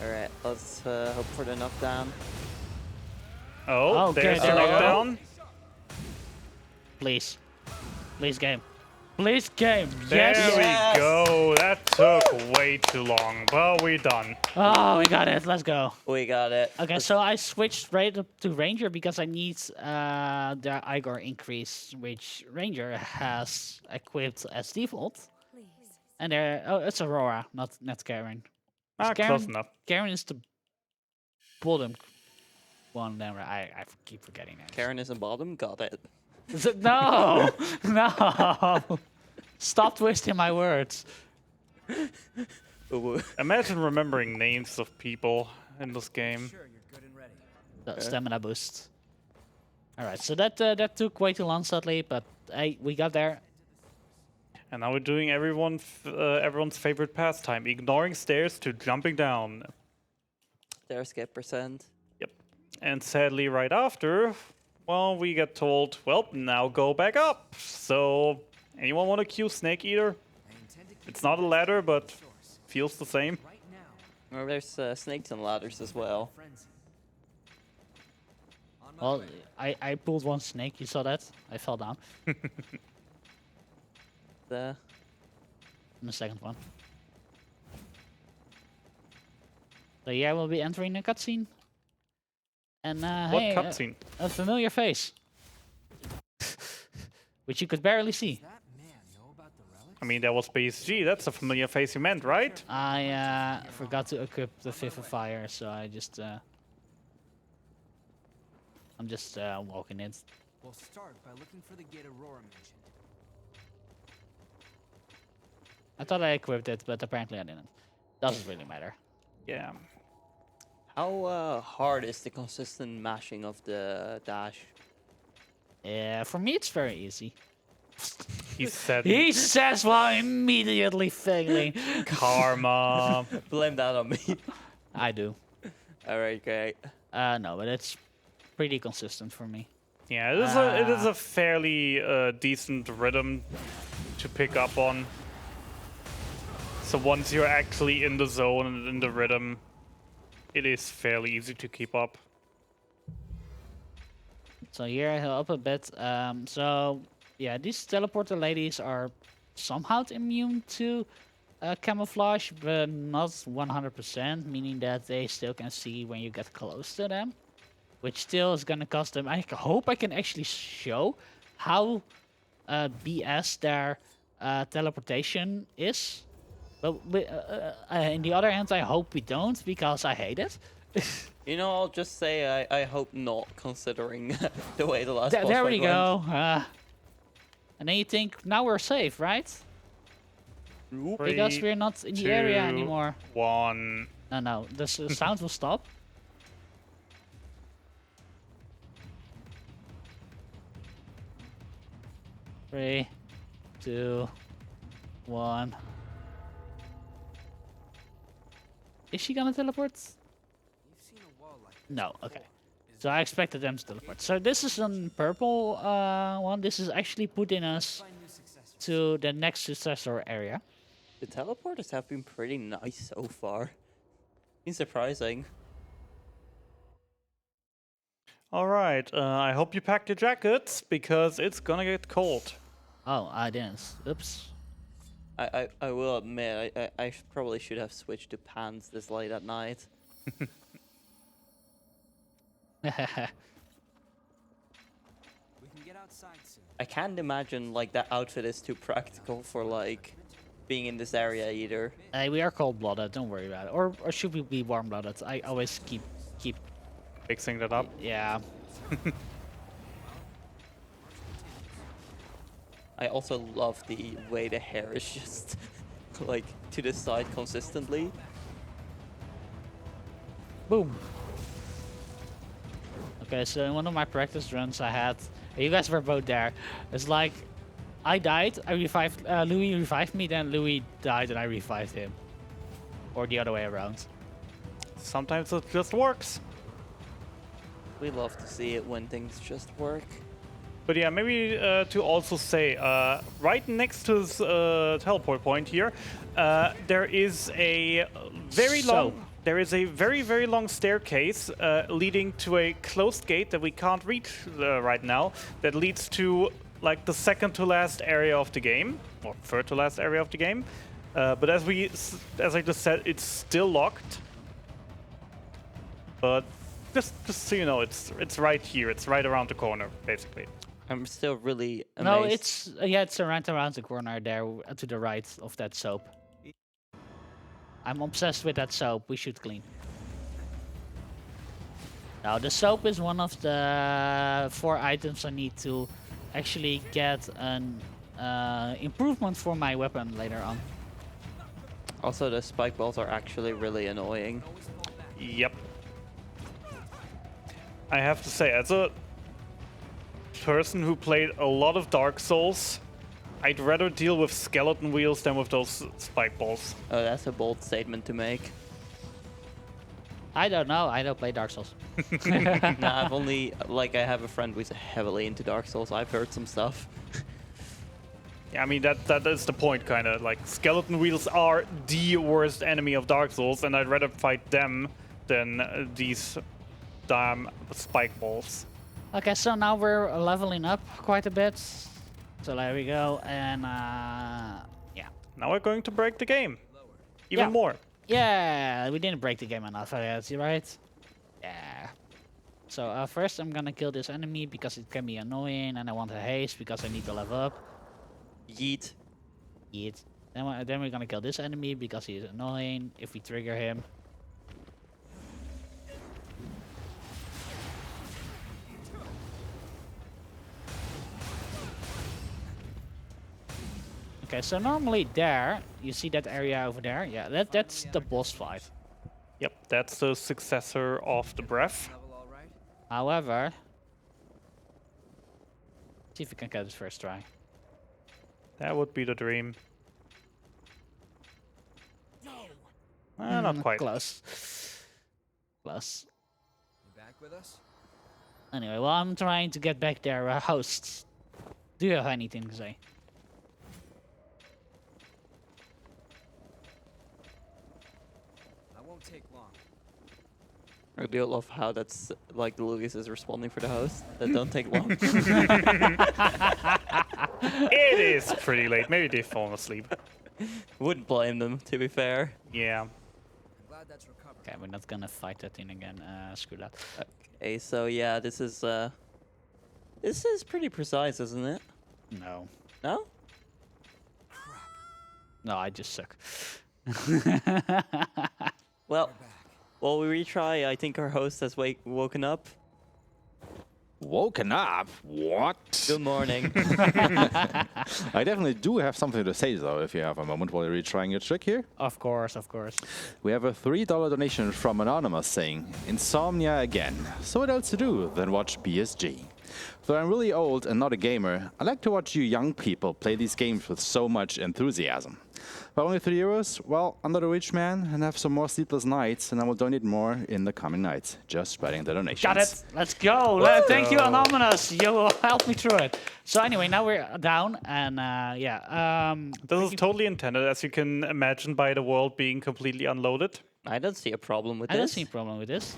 Alright, let's hope for the knockdown. Oh, Oh, there's good. the There we go. knockdown. Please. Please, game. Please, game. There Yes. we go. That took way too long, but we're done. Oh, we got it. Let's go. We got it. Okay, so I switched right up to Ranger because I need the Igor increase, which Ranger has equipped as default. Please. And there, oh, it's Aurora, not Karen. Ah, close enough. Karen is the bottom one. Then I keep forgetting names. Karen is in bottom. Got it. No, no. Stop twisting my words. Ooh. Imagine remembering names of people in this game. Sure, you're good and ready. The stamina boost. All right, so that took way too long, sadly, but hey, we got there. And now we're doing everyone's favorite pastime, ignoring stairs to jumping down. Their skip percent. Yep. And sadly, right after, well, we get told, well, now go back up. So, anyone want to queue Snake Eater? I intend to keep It's not a ladder, but source feels the same. right now. Or there's snakes and ladders as well. Frenzy. On my Well, way. I pulled one snake. You saw that? I fell down. The In the second one. So yeah, we'll be entering a cutscene. And What hey, cutscene? a familiar face, which you could barely see. That man know about the relics? I mean, that was BSG. That's a familiar face you meant, right? I forgot to equip the Fifth of Fire, so I'm just walking in. We'll start by looking for the gate Aurora mentioned. I thought I equipped it, but apparently I didn't. Doesn't really matter. Yeah. how hard is the consistent mashing of the dash? Yeah, for me it's very easy. He said He says while immediately failing. karma. Blame that on me. I do. All right, great. No, but it's pretty consistent for me. Yeah, it is a fairly decent rhythm to pick up on. So once you're actually in the zone and in the rhythm, it is fairly easy to keep up. So here I heal up a bit. So yeah, these teleporter ladies are somehow immune to camouflage, but not 100%, meaning that they still can see when you get close to them, which still is gonna cost them. I hope I can actually show how BS their teleportation is. But in the other hand, I hope we don't, because I hate it. You know, I'll just say I hope not, considering the way the last boss There fight we went. go. And then you think, now we're safe, right? Because 3, we're not in the area 2, anymore. 1. No, the sound will stop. Three, 2, 1. Is she gonna teleport? You've seen a wall like this No, okay. before. Is So I expected them to teleport. So this is a purple one. This is actually putting us find new successors. to the next successor area. The teleporters have been pretty nice so far. Been surprising. All right. I hope you packed your jackets because it's gonna get cold. Oh, I didn't. Oops. I will admit, I probably should have switched to pants this late at night. We can get outside soon. I can't imagine like that outfit is too practical for like being in this area either. Hey, we are cold-blooded. Don't worry about it. Or should we be warm-blooded? I always keep. Fixing that up. Yeah. I also love the way the hair is just like to the side consistently. Boom. Okay, so in one of my practice runs I had, you guys were both there. It's like, I died, I revived, Louis revived me, then Louis died and I revived him. Or the other way around. Sometimes it just works. We love to see it when things just work. But yeah, maybe to also say, right next to this teleport point here, there is a very very long staircase leading to a closed gate that we can't reach right now. That leads to like the second to last area of the game, or third to last area of the game. But as I just said, it's still locked. But just so you know, it's right here. It's right around the corner, basically. I'm still really amazed. No, it's around the corner there to the right of that soap. I'm obsessed with that soap. We should clean. Now the soap is one of the 4 items I need to actually get an improvement for my weapon later on. Also, the spike balls are actually really annoying. Yep. I have to say, as a person who played a lot of Dark Souls, I'd rather deal with skeleton wheels than with those spike balls. Oh, that's a bold statement to make. I don't know. I don't play Dark Souls. Nah, I've only, like, I have a friend who's heavily into Dark Souls. I've heard some stuff. Yeah, I mean, that is the point, kind of. Like, skeleton wheels are the worst enemy of Dark Souls, and I'd rather fight them than these damn spike balls. Okay, so now we're leveling up quite a bit. So there we go, and yeah. Now we're going to break the game. Even Yeah. more. Yeah, we didn't break the game enough, right? Yeah. So first I'm gonna kill this enemy because it can be annoying, and I want a haste because I need to level up. Yeet. Eat. Then we're gonna kill this enemy because he's annoying if we trigger him. Okay, so normally there, you see that area over there? Yeah, that's the boss fight. Yep, that's the successor of the breath. Level all right? However, see if we can get this first try. That would be the dream. Not quite. Close. Close. You back with us? Anyway, well, I'm trying to get back there, hosts. Do you have anything to say? I won't take long. I do love how that's like Lucas is responding for the host. That don't take long. It is pretty late. Maybe they've fallen asleep. Wouldn't blame them, to be fair. Yeah. I'm glad that's recovered. Okay, we're not gonna fight that thing again. Screw that. Okay, so yeah, this is pretty precise, isn't it? No. No? No, I just suck. Well, We're back. while we retry, I think our host has woken up. Woken up? What? Good morning. I definitely do have something to say, though, if you have a moment while you're retrying your trick here. Of course, of course. We have a $3 donation from Anonymous saying, Insomnia again. So what else to do than watch BSG? Though I'm really old and not a gamer, I like to watch you young people play these games with so much enthusiasm. For only €3, well, I'm not a rich man and have some more sleepless nights, and I will donate more in the coming nights. Just spreading the donations. Got it. Let's go. Thank you, Anonymous. You will help me through it. So anyway, now we're down, and yeah. This is totally intended, as you can imagine, by the world being completely unloaded. I don't see a problem with I this. don't see a problem with this.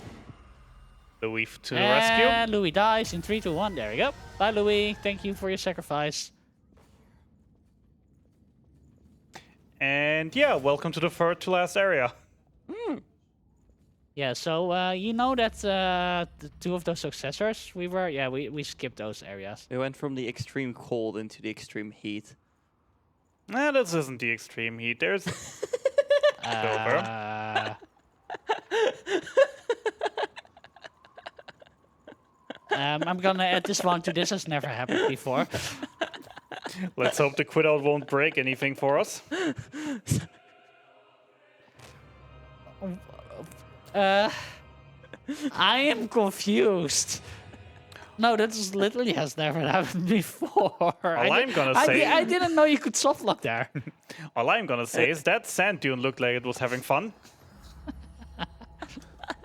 Louis to the rescue. And Louis dies in 3, 2, 1. There we go. Bye, Louis. Thank you for your sacrifice. And yeah, welcome to the third to last area. Yeah, so you know that the 2 of those successors we skipped those areas. We went from the extreme cold into the extreme heat. Nah, this isn't the extreme heat. There's Clover. I'm gonna add this one to this has never happened before. Let's hope the quit out won't break anything for us. I am confused. No, that just literally has never happened before. I'm gonna say- I didn't know you could softlock there. All I'm gonna say is that sand dune looked like it was having fun.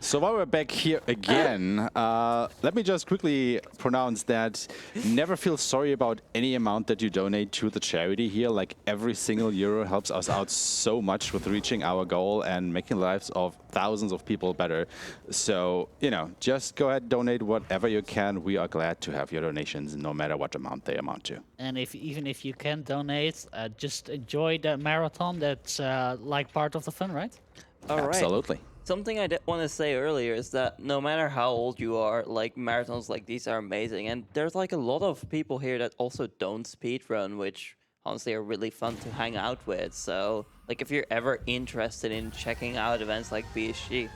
So while we're back here again, let me just quickly pronounce that never feel sorry about any amount that you donate to the charity here. Like every single euro helps us out so much with reaching our goal and making the lives of thousands of people better. So, you know, just go ahead, donate whatever you can. We are glad to have your donations, no matter what amount they amount to. And even if you can't donate, just enjoy the marathon. That's like part of the fun, right? All right. Absolutely. Something I did want to say earlier is that no matter how old you are, like marathons like these are amazing, and there's like a lot of people here that also don't speedrun, which honestly are really fun to hang out with. So, like if you're ever interested in checking out events like BSG,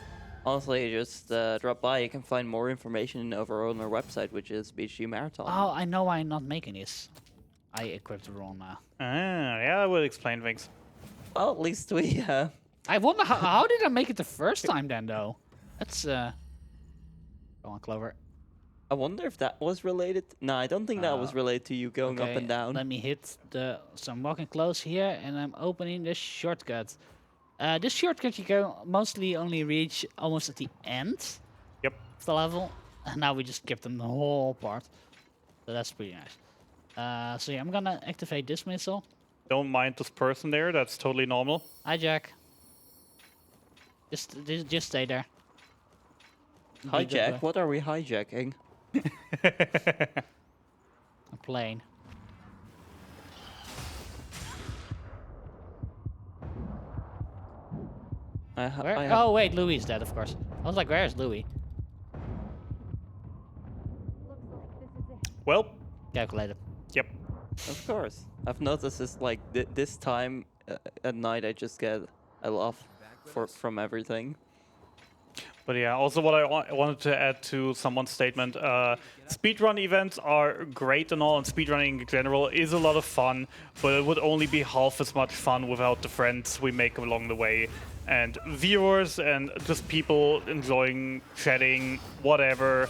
honestly, just drop by. You can find more information over on our website, which is BSG Marathon. Oh, I know why I'm not making this. I equipped the wrong. Yeah, that would explain things. Well, at least we. I wonder how did I make it the first time then, though? That's Go on, Clover. I wonder if that was related. No, I don't think that was related to you going up and down. Let me hit the. So I'm walking close here, and I'm opening this shortcut. This shortcut you can mostly only reach almost at the end Yep. of the level, and now we just skipped them the whole part. So that's pretty nice. So yeah, I'm gonna activate this missile. Don't mind this person there. That's totally normal. Hi, Jack. Just stay there. Hijack? What are we hijacking? A plane. Where? Oh wait, Louis is dead, of course. I was like, where's Louis? Well, Calculated. yep. Of course. I've noticed this like this time at night I just get a laugh from everything. But yeah, also what I wanted to add to someone's statement, speedrun events are great and all, and speedrunning in general is a lot of fun, but it would only be half as much fun without the friends we make along the way. And viewers and just people enjoying chatting, whatever,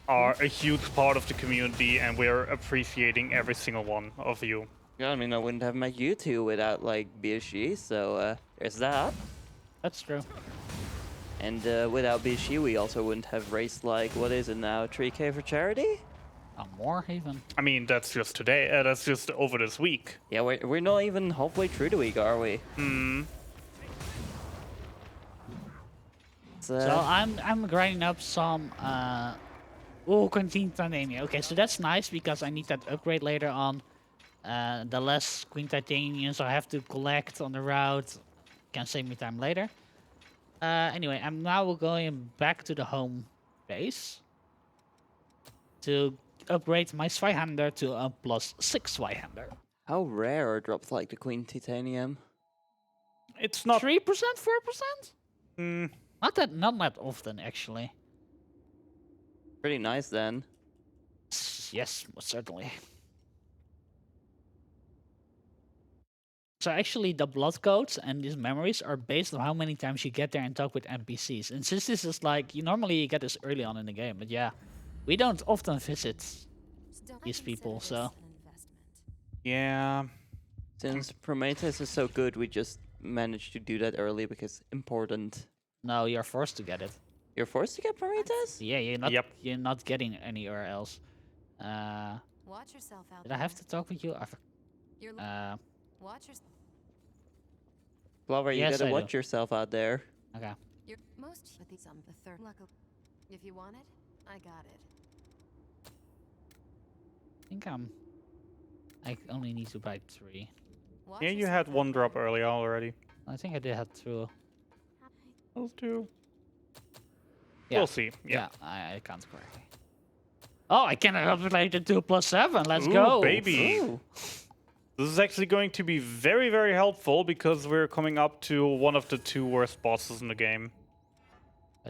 are a huge part of the community, and we're appreciating every single one of you. Yeah, I mean, I wouldn't have met you two without like BSG, so there's that. That's true. And without BSG, we also wouldn't have raced like, what is it now, 3K for charity? More even. I mean, that's just today. That's just over this week. Yeah, we're not even halfway through the week, are we? Hmm. So I'm grinding up some Quintin Titanium. Okay, so that's nice because I need that upgrade later on. The less Queen Titaniums I have to collect on the route can save me time later. Anyway, I'm now going back to the home base to upgrade my Zweihander to a +6 Zweihander. How rare are drops like the Queen Titanium? It's not 3%, 4%? Hmm. Not that often actually. Pretty nice then. Yes, most certainly. So actually the blood codes and these memories are based on how many times you get there and talk with NPCs. And since this is like, you get this early on in the game, but yeah, we don't often visit these people, so. Yeah. Since Prometheus is so good, we just managed to do that early because important. No, you're forced to get it. You're forced to get Prometheus? Yeah, Yep. you're not getting anywhere else. Watch yourself out Did I have to talk with you? You're watch yourself. Clover, you Yes, gotta I watch do. yourself out there. Okay. You're most with these the third luckily. If you want it, I got it. I think I only need to buy 3. Watch Yeah, you yourself had out one there. drop earlier already. I think I did have 2. Those two. Yeah. We'll see. Yeah. I can't correctly. Oh, I can upgrade the 2 + 7. Let's Ooh, go. baby. Ooh. This is actually going to be very, very helpful because we're coming up to one of the 2 worst bosses in the game.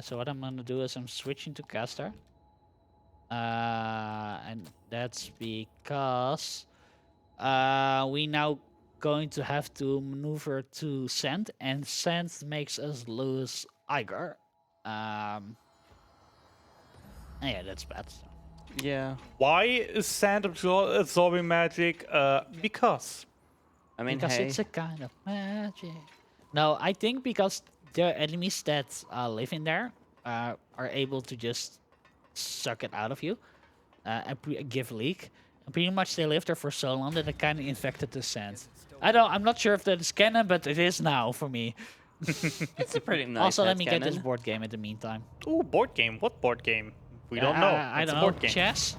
So what I'm gonna do is I'm switching to caster. And that's because we now going to have to maneuver to sand, and sand makes us lose Iger. Yeah, that's bad. Yeah. Why is sand absorbing magic? Because. I mean, Because hey. it's a kind of magic. No, I think because there are enemies that live in there are able to just suck it out of you and give leak. And pretty much they live there for so long that it kind of infected the sand. I'm not sure if that is canon, but it is now for me. It's a pretty nice Also, let me get this headcanon. board game in the meantime. Ooh, board game. What board game? We don't know. I It's don't a know. board game. Chess?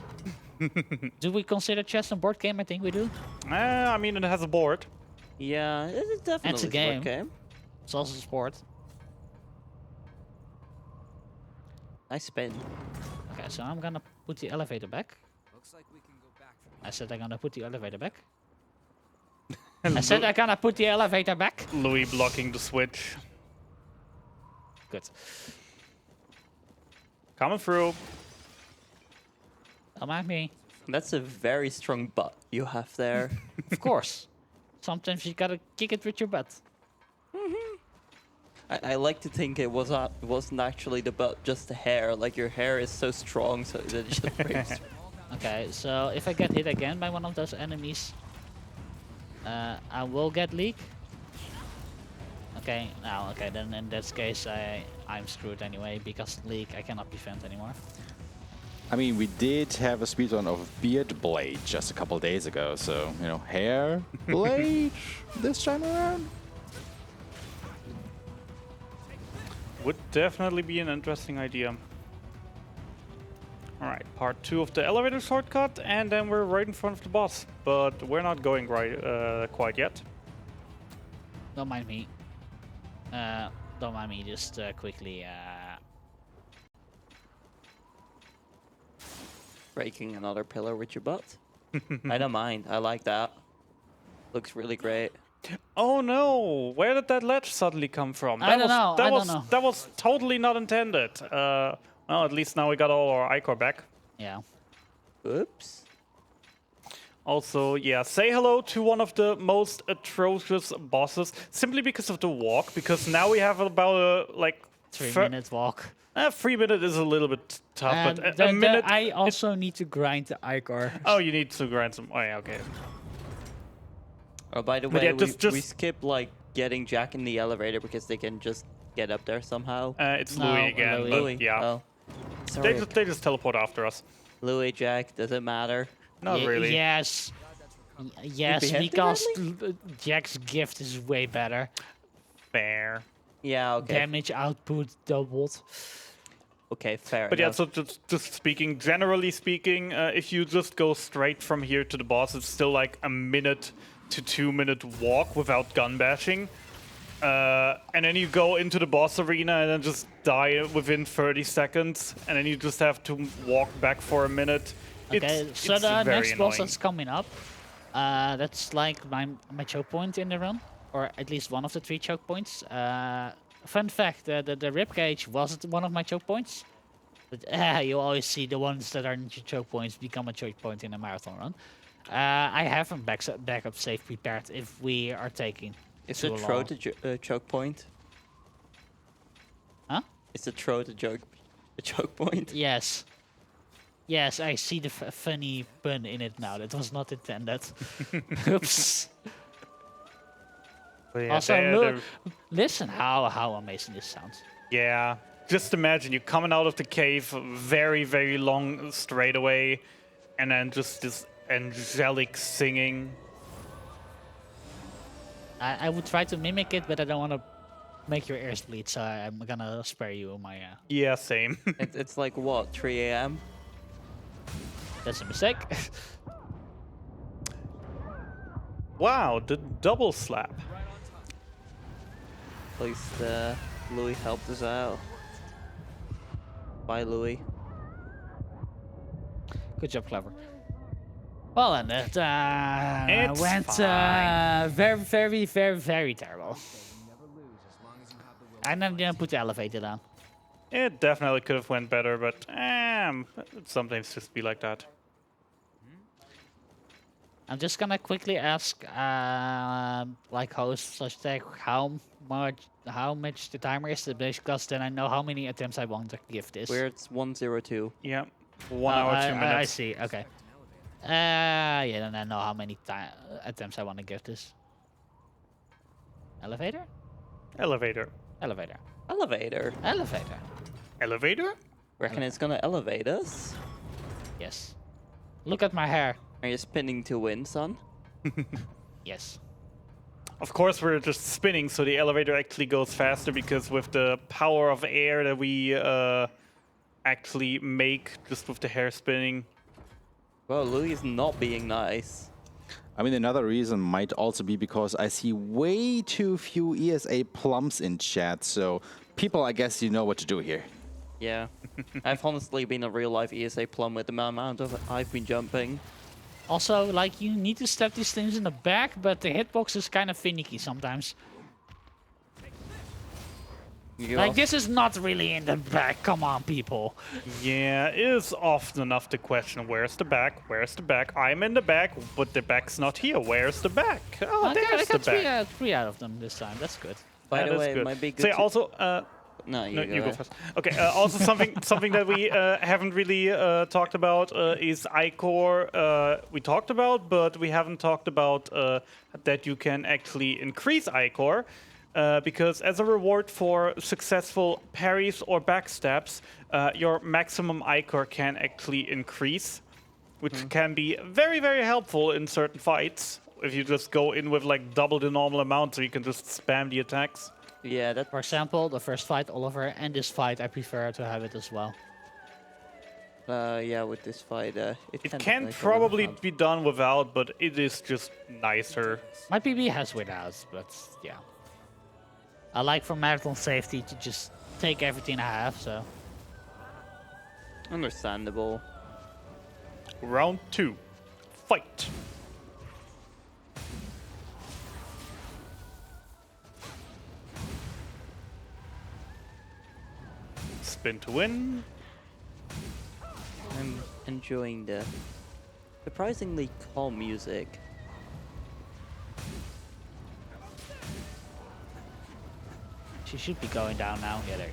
Do we consider chess a board game? I think we do. I mean, it has a board. Yeah, it's definitely It's a board game. It's also a sport. Nice spin. Okay, so I'm gonna put the elevator back. Looks like we can go back from I said I'm gonna put the elevator back. I said I'm gonna put the elevator back. Louis blocking the switch. Good. Coming through. Don't mind me. That's a very strong butt you have there. Of course. Sometimes you gotta kick it with your butt. I like to think it wasn't actually the butt, just the hair. Like your hair is so strong, so that it just breaks. Okay, so if I get hit again by one of those enemies, I will get leak. Okay, now, okay, then in this case I'm screwed anyway, because leak I cannot defend anymore. I mean, we did have a speedrun of Beard Blade just a couple days ago, so, you know, hair, blade, this time around. Would definitely be an interesting idea. Alright, part 2 of the elevator shortcut, and then we're right in front of the boss. But we're not going right quite yet. Don't mind me. Don't mind me, just quickly. Breaking another pillar with your butt. I don't mind. I like that. Looks really great. Oh no! Where did that ledge suddenly come from? I don't know, I don't know. That was totally not intended. Well, at least now we got all our ichor back. Yeah. Oops. Also, yeah, say hello to one of the most atrocious bosses, simply because of the walk, because now we have about a, like... 3-minute walk. 3 minutes is a little bit tough, And but a minute... I also need to grind the ichor. Oh, you need to grind some... Oh, yeah, okay. Oh, by the But way, yeah, we just- skip like getting Jack in the elevator because they can just get up there somehow. It's No, Louis again, Louis. but Louis. yeah. Oh. Sorry. They just teleport after us. Louis, Jack, does it matter? Not really. Yes. Yes, beheaded because Jack's gift is way better. Fair. Yeah, okay. Damage output doubled. Okay, fair But yeah, enough. so just speaking, generally speaking, if you just go straight from here to the boss, it's still like a minute to 2 minute walk without gun bashing. And then you go into the boss arena and then just die within 30 seconds. And then you just have to walk back for a minute. Okay, so it's the very next boss annoying. that's coming up, that's like my choke point in the run, or at least one of the 3 choke points. Fun fact, the ribcage wasn't one of my choke points. But you always see the ones that are not your choke points become a choke point in a marathon run. I have a backup safe prepared if we are taking Is too it long. throat a choke point? Huh? Is the throat a choke point? Yes. Yes, I see the funny pun in it now. That was not intended. Oops. But yeah, Also, they're- listen how amazing this sounds. yeah, just imagine you coming out of the cave very, very long straightaway, and then just this angelic singing. I would try to mimic it, but I don't want to make your ears bleed, so I'm gonna spare you my... Yeah, same. It's like what, 3 a.m.? That's a mistake. Wow, the double slap. At least Louis helped us out. Bye, Louis. Good job, Clover. Well, and it It's went fine. very, very, very, very terrible. never lose as long as you have the will. And I'm gonna put the elevator down. It definitely could have went better, but it sometimes just be like that. I'm just gonna quickly ask, like host /tech, how much the timer is, because then I know how many attempts I want to give this. We're at 102. Yeah, 1 hour, 2 minutes. I see. Okay. Yeah, then I know how many attempts I want to give this. Elevator? Elevator. Elevator. Elevator. Elevator. Elevator? Reckon it's gonna elevate us? Yes. Look at my hair. Are you spinning to win, son? Yes. Of course, we're just spinning, so the elevator actually goes faster because with the power of air that we actually make just with the hair spinning. Well, Louis is not being nice. I mean, another reason might also be because I see way too few ESA plums in chat, so people, I guess, you know what to do here. Yeah. I've honestly been a real life ESA plum with the amount of I've been jumping. Also, like, you need to stab these things in the back, but the hitbox is kind of finicky sometimes. Like, this is not really in the back. Come on, people. Yeah, it is often enough the question, where's the back? Where's the back? I'm in the back, but the back's not here. Where's the back? Oh, I there's the got back. three out of them this time. That's good. By That the is way, it good. might be good So to... also, No, no, you go ahead. first. Okay, also something that we haven't really talked about is iCore. We talked about, but we haven't talked about that you can actually increase iCore. Because as a reward for successful parries or backstabs, your maximum iCore can actually increase, which can be very, very helpful in certain fights. If you just go in with like double the normal amount, so you can just spam the attacks. Yeah, that... For example, the first fight, Oliver, and this fight, I prefer to have it as well. yeah, with this fight, It can can make a probably difference. be done without, but it is just nicer. My PB has without, but yeah. I like for marathon safety to just take everything I have, so. Understandable. Round 2. Fight. Spin to win. I'm enjoying the surprisingly calm music. She should be going down now. Yeah, there you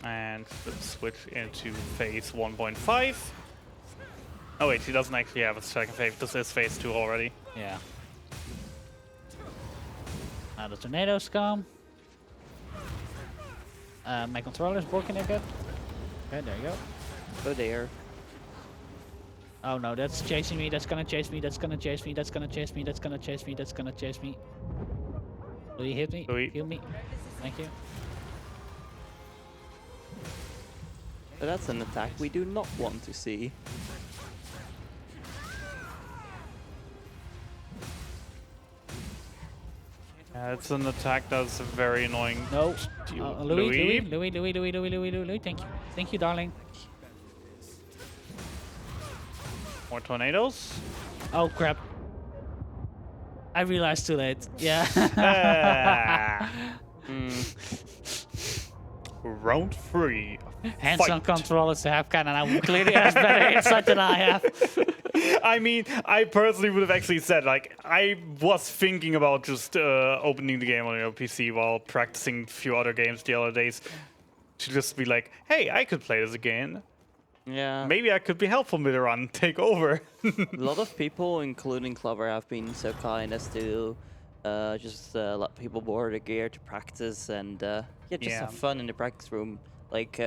go. And let's switch into phase 1.5. Oh wait, she doesn't actually have a second phase. This is phase 2 already. Yeah. Now the tornadoes come. My controller's working again. Okay, there you go. Oh dear. Oh no, that's chasing me, that's gonna chase me, that's gonna chase me, that's gonna chase me, that's gonna chase me, that's gonna chase me. Louis, hit me, Louis. heal me. Thank you. But that's an attack we do not want to see. Yeah, it's an attack that's very annoying. No. to you. Louis, thank you, darling. More tornadoes. Oh crap. I realized too late. Yeah. Ah. Mm. Round 3. Hands-on Fight. controllers to have kind of clearly has better insight than I have. I mean, I personally would have actually said, like, I was thinking about just opening the game on your PC while practicing a few other games the other days. To just be like, hey, I could play this again. Yeah. Maybe I could be helpful later on, take over. A lot of people, including Clover, have been so kind as to just let people borrow the gear to practice and yeah, just have fun in the practice room. Like,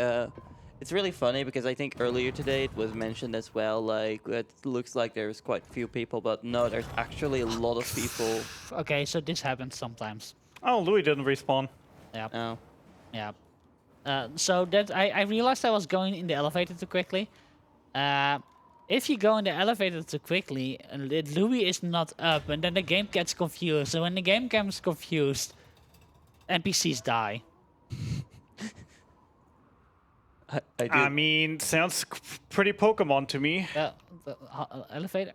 it's really funny because I think earlier today it was mentioned as well, like, it looks like there's quite a few people, but no, there's actually a lot of people. Okay, so this happens sometimes. Oh, Louis didn't respawn. Yeah. Oh. Yeah. So that I realized I was going in the elevator too quickly. If you go in the elevator too quickly, Louis is not up, and then the game gets confused. So when the game gets confused, NPCs die. I mean, sounds pretty Pokemon to me. The elevator.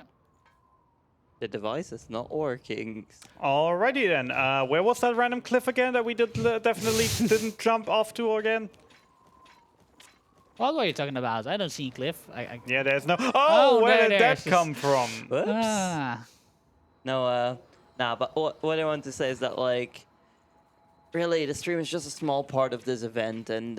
The device is not working. Alrighty then. Where was that random cliff again that we definitely didn't jump off to again? What were you talking about? I don't see Cliff. Yeah, there's no. Oh, where did that there's come from? Whoops. Ah. No, nah, but what I want to say is that, like, really, the stream is just a small part of this event, and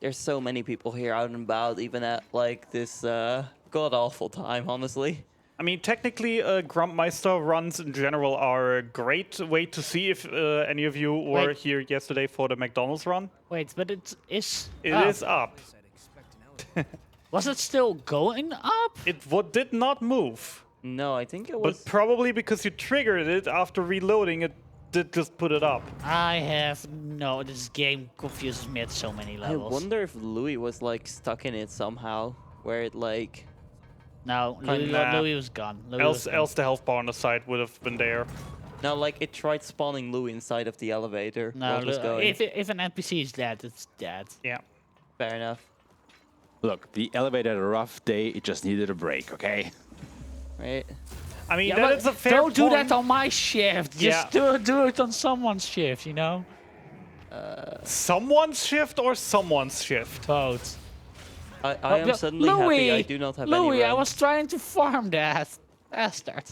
there's so many people here out and about, even at, like, this god-awful time, honestly. I mean, technically, Grumpmeister runs in general are a great way to see if any of you were Wait. here yesterday for the McDonald's run. Wait, but it is. It is up. Was it still going up? It did not move, No, I think it but was. probably because you triggered it after reloading, it did just put it up. I have no. This game confuses me at so many I levels. wonder if Louis was like stuck in it somehow, where it like. No, Nah. Louis was gone. Louis was gone. Else the health bar on the side would have been there. No, like it tried spawning Louis inside of the elevator. No, while it was going. if an NPC is dead, it's dead. Yeah. Fair enough. Look, the elevator had a rough day. It just needed a break, okay? Right. I mean, Yeah, that but is a fair don't do that point. on my shift. Yeah. Just do it on someone's shift, you know? Someone's shift or someone's shift? Both. I am suddenly happy I do not have Louis, any I runs. was trying to farm that. Bastard.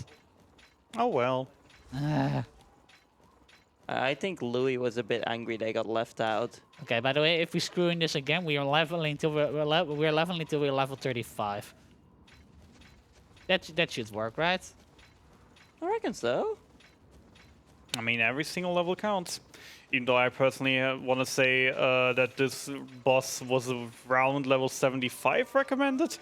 Oh well. I think Louis was a bit angry they got left out. Okay, by the way, if we're screwing this again, we are leveling till we're leveling till we're level 35. That should work, right? I reckon so. I mean, every single level counts. Even though I personally want to say that this boss was around level 75 recommended,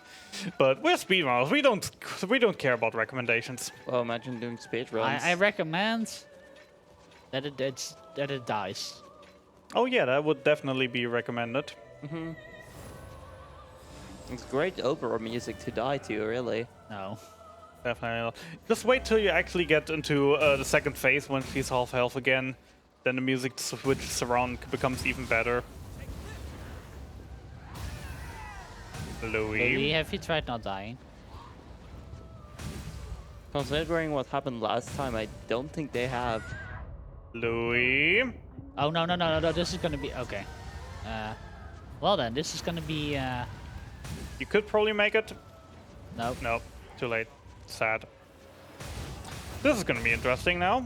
but we're speedrunners. We don't care about recommendations. Well, imagine doing speedruns. I recommend that it dies. Oh yeah, that would definitely be recommended. It's great opera music to die to, really. No. Definitely not. Just wait till you actually get into the second phase when she's half health again. Then the music switches around, becomes even better. Louis, Louis. have you tried not dying? Considering what happened last time, I don't think they have. Louis. Oh no, this is gonna be okay. Well then, this is gonna be You could probably make it. no. Nope, too late. Sad. This is gonna be interesting now.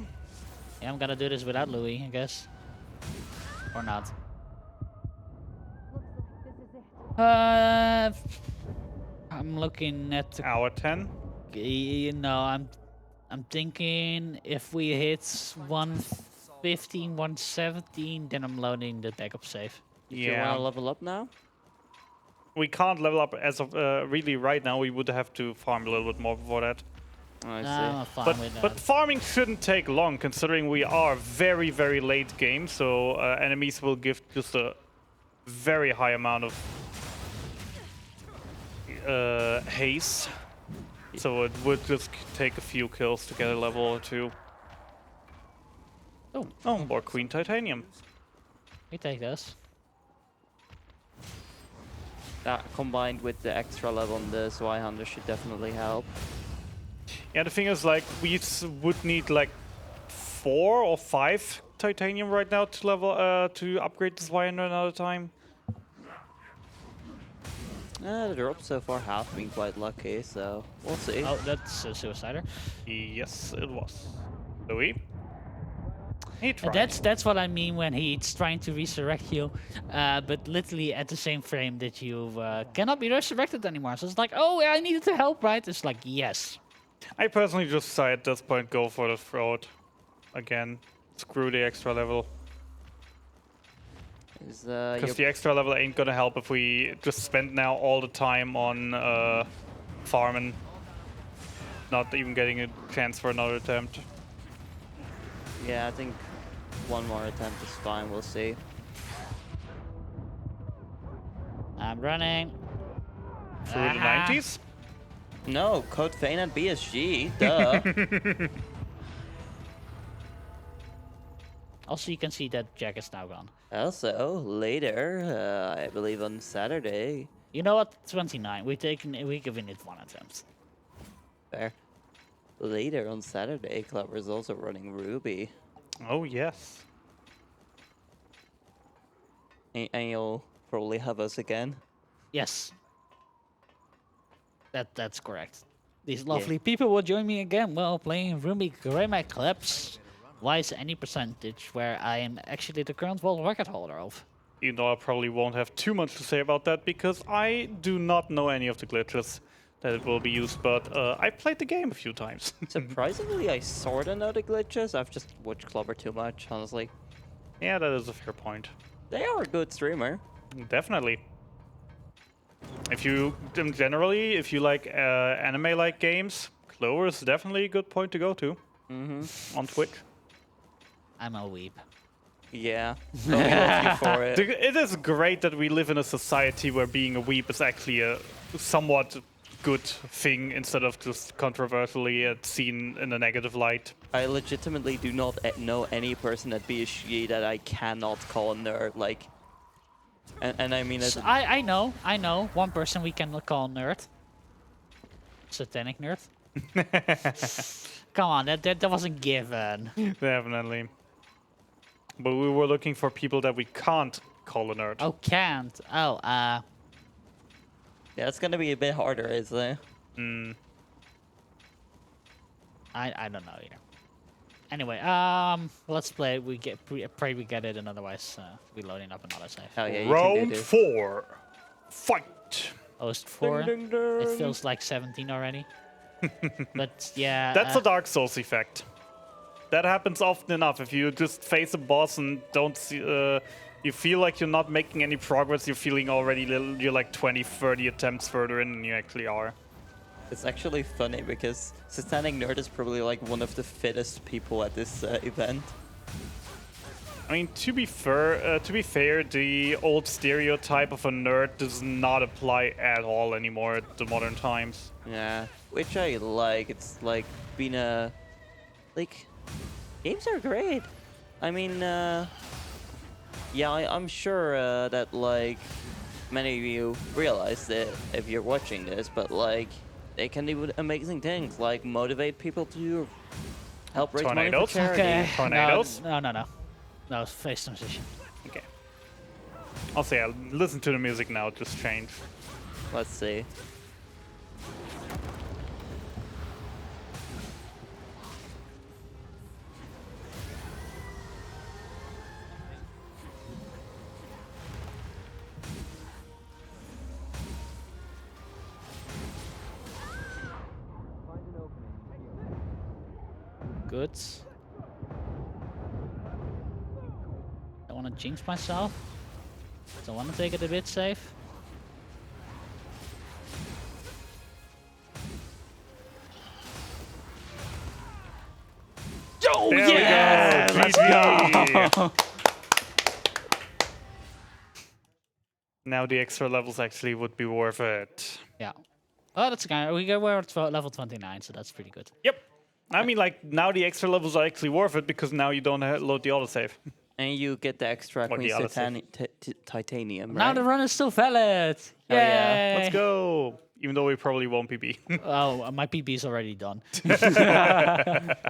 Yeah, I'm gonna do this without Louis, I guess. Or not. I'm looking at the Hour 10. you know, I'm thinking if we hit 115, 117, then I'm loading the backup save. Do you want Yeah. to level up now? We can't level up as of really right now. We would have to farm a little bit more before that. Oh, I see. No, I'm fine with that. But farming shouldn't take long, considering we are very, very late game. So enemies will give just a very high amount of haste. So it would just take a few kills to get a level or two. Oh, more Queen Titanium. We take this. That combined with the extra level on the Zweihander should definitely help. Yeah, the thing is, like, we would need like 4 or 5 titanium right now to level to upgrade this Zweihander another time. The drop so far have been quite lucky, so we'll see. Oh, that's a suicider. Yes, it was. Louis. He tried. That's what I mean when he's trying to resurrect you, but literally at the same frame that you cannot be resurrected anymore. So it's like, oh, I needed to help, right? It's like, yes. I personally just say at this point go for the throat. Again, screw the extra level. Because the extra level ain't gonna help if we just spend now all the time on farming. Not even getting a chance for another attempt. Yeah, I think one more attempt is fine, we'll see. I'm running. Through the 90s? No, Code Fein at BSG, duh. Also, you can see that Jack is now gone. Also, later, I believe on Saturday. You know what? 29. We're giving it one attempt. Fair. Later on Saturday, Clover is also running Ruby. Oh, yes. And you'll probably have us again. Yes. That's correct. These lovely people will join me again while playing Ruby Greymac Clips. Why is any percentage where I am actually the current world record holder of? Even though I probably won't have too much to say about that because I do not know any of the glitches. that will be used, but I played the game a few times. Surprisingly, I sort of know the glitches. I've just watched Clover too much, honestly. Yeah, that is a fair point. They are a good streamer. Definitely. If you generally, if you like anime-like games, Clover is definitely a good point to go to on Twitch. I'm a weep. Yeah, so we love you for it. It is great that we live in a society where being a weep is actually a somewhat good thing instead of just controversially seen in a negative light. I legitimately do not know any person at BSG that I cannot call a nerd. Like, and I mean, as I know. One person we can call nerd. Satanic nerd. Come on, that wasn't given. Definitely. But we were looking for people that we can't call a nerd. Oh, can't. Oh, yeah, it's gonna be a bit harder, isn't it? I don't know either. Anyway, let's play. We pray we get it, and otherwise we loading up another save. Hell yeah, you can do Round this. 4. Fight. Host 4. Ding, ding, It ding. feels like 17 already. But yeah. That's a Dark Souls effect. That happens often enough. If you just face a boss and don't see, you feel like you're not making any progress, you're feeling already you're like 20, 30 attempts further in than you actually are. It's actually funny because Satanic Nerd is probably like one of the fittest people at this event. I mean, to be fair, the old stereotype of a nerd does not apply at all anymore at the modern times. Yeah, which I like. It's like being a like games are great. I mean, yeah, I'm sure that like many of you realize that if you're watching this, but like they can do amazing things like motivate people to help raise money for Tornadoes? charity. Okay. Tornadoes? No. No, face transition. Okay. I'll say, I'll listen to the music now, it just changed. Let's see. Good. Don't want to jinx myself. Don't want to take it a bit safe. Oh There yeah! we go! Let's GG. go! Now the extra levels actually would be worth it. Yeah. Oh, that's kind of, we're at level 29, so that's pretty good. Yep. I mean, like, now the extra levels are actually worth it because now you don't load the autosave. And you get the extra Or the Queen's other save. titanium, right? Now the run is still valid. Oh, yeah. Yay! Let's go! Even though we probably won't PB. Oh, my PB is already done.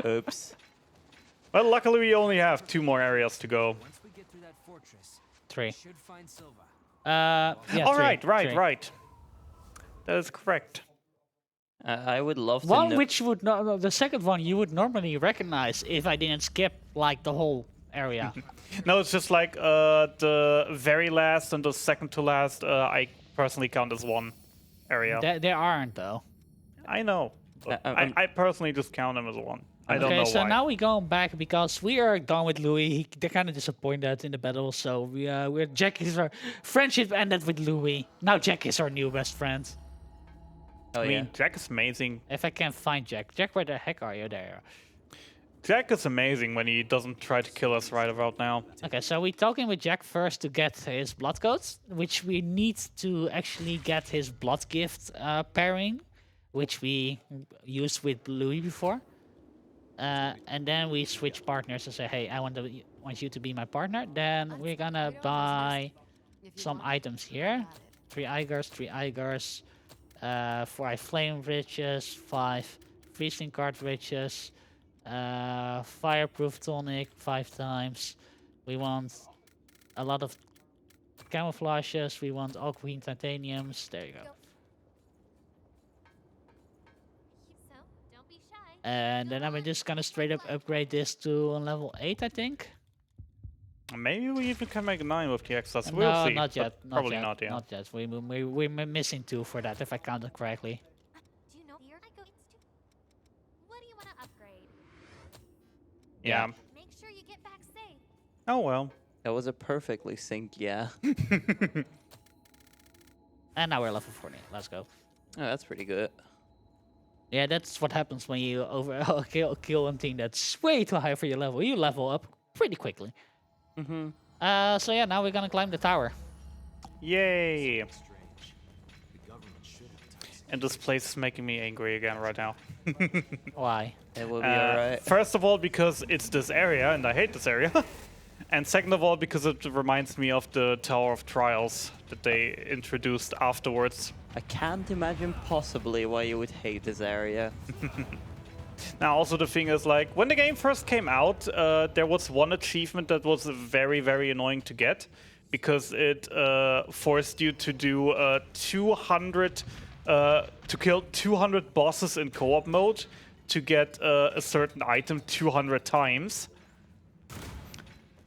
Oops. Well, luckily we only have 2 more areas to go. Once we get through that fortress, 3. we should find Silva. Yeah. All 3, right, 3. right. That is correct. I would love to One know. which would no, the second one you would normally recognize if I didn't skip like the whole area. No, it's just like the very last and the second to last, I personally count as one area. There aren't though. I know. But I'm- I personally just count them as one. I don't Okay, know so why. now we're going back because we are done with Louis. They're kind of disappointed in the battle, so we're Jack is our friendship ended with Louis. Now Jack is our new best friend. Oh, I mean, yeah. Jack is amazing. If I can find Jack. Jack, where the heck are you there? Jack is amazing when he doesn't try to kill us right about now. Okay, so we're talking with Jack first to get his blood codes, which we need to actually get his blood gift pairing, which we used with Louis before. And then we switch partners and say, hey, I want you to be my partner. Then we're gonna buy If you some want it, items here. got it. 3 Igers, 5 flame riches, 5 freezing card riches, fireproof tonic 5 times. We want a lot of camouflages. We want all queen titaniums. There you go. So, don't be shy. And then I'm just gonna straight up upgrade this to level 8, I think. Maybe we even can make 9 with the extras. We'll No, see. not but yet. Probably not, yeah. Not yet. We're missing 2 for that, if I counted correctly. Yeah. Make sure you get back safe. Oh well. That was a perfectly synced yeah. And now we're level 40. Let's go. Oh, that's pretty good. Yeah, that's what happens when you kill one team that's way too high for your level. You level up pretty quickly. Mm-hmm. So yeah, now we're gonna climb the tower. Yay! And this place is making me angry again right now. Why? It will be alright. First of all, because it's this area, and I hate this area. And second of all, because it reminds me of the Tower of Trials that they introduced afterwards. I can't imagine possibly why you would hate this area. Now, also the thing is, like, when the game first came out, there was one achievement that was very, very annoying to get, because it forced you to do 200, to kill 200 bosses in co-op mode to get a certain item 200 times.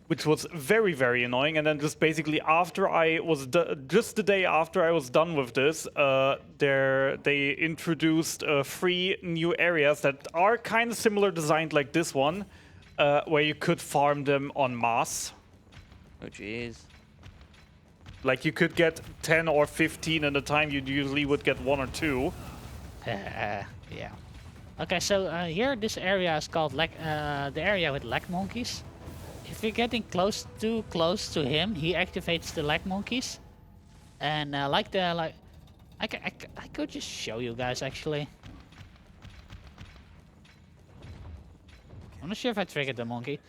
Which was very, very annoying. And then just basically after I was just the day after I was done with this, they introduced 3 new areas that are kind of similar designed like this one, where you could farm them en masse. Oh jeez. Like you could get 10 or 15 at a time. You usually would get 1 or 2. Yeah. Okay, so here this area is called the area with lag monkeys. If you're getting too close to him, he activates the lag monkeys. And I could just show you guys actually. I'm not sure if I triggered the monkey.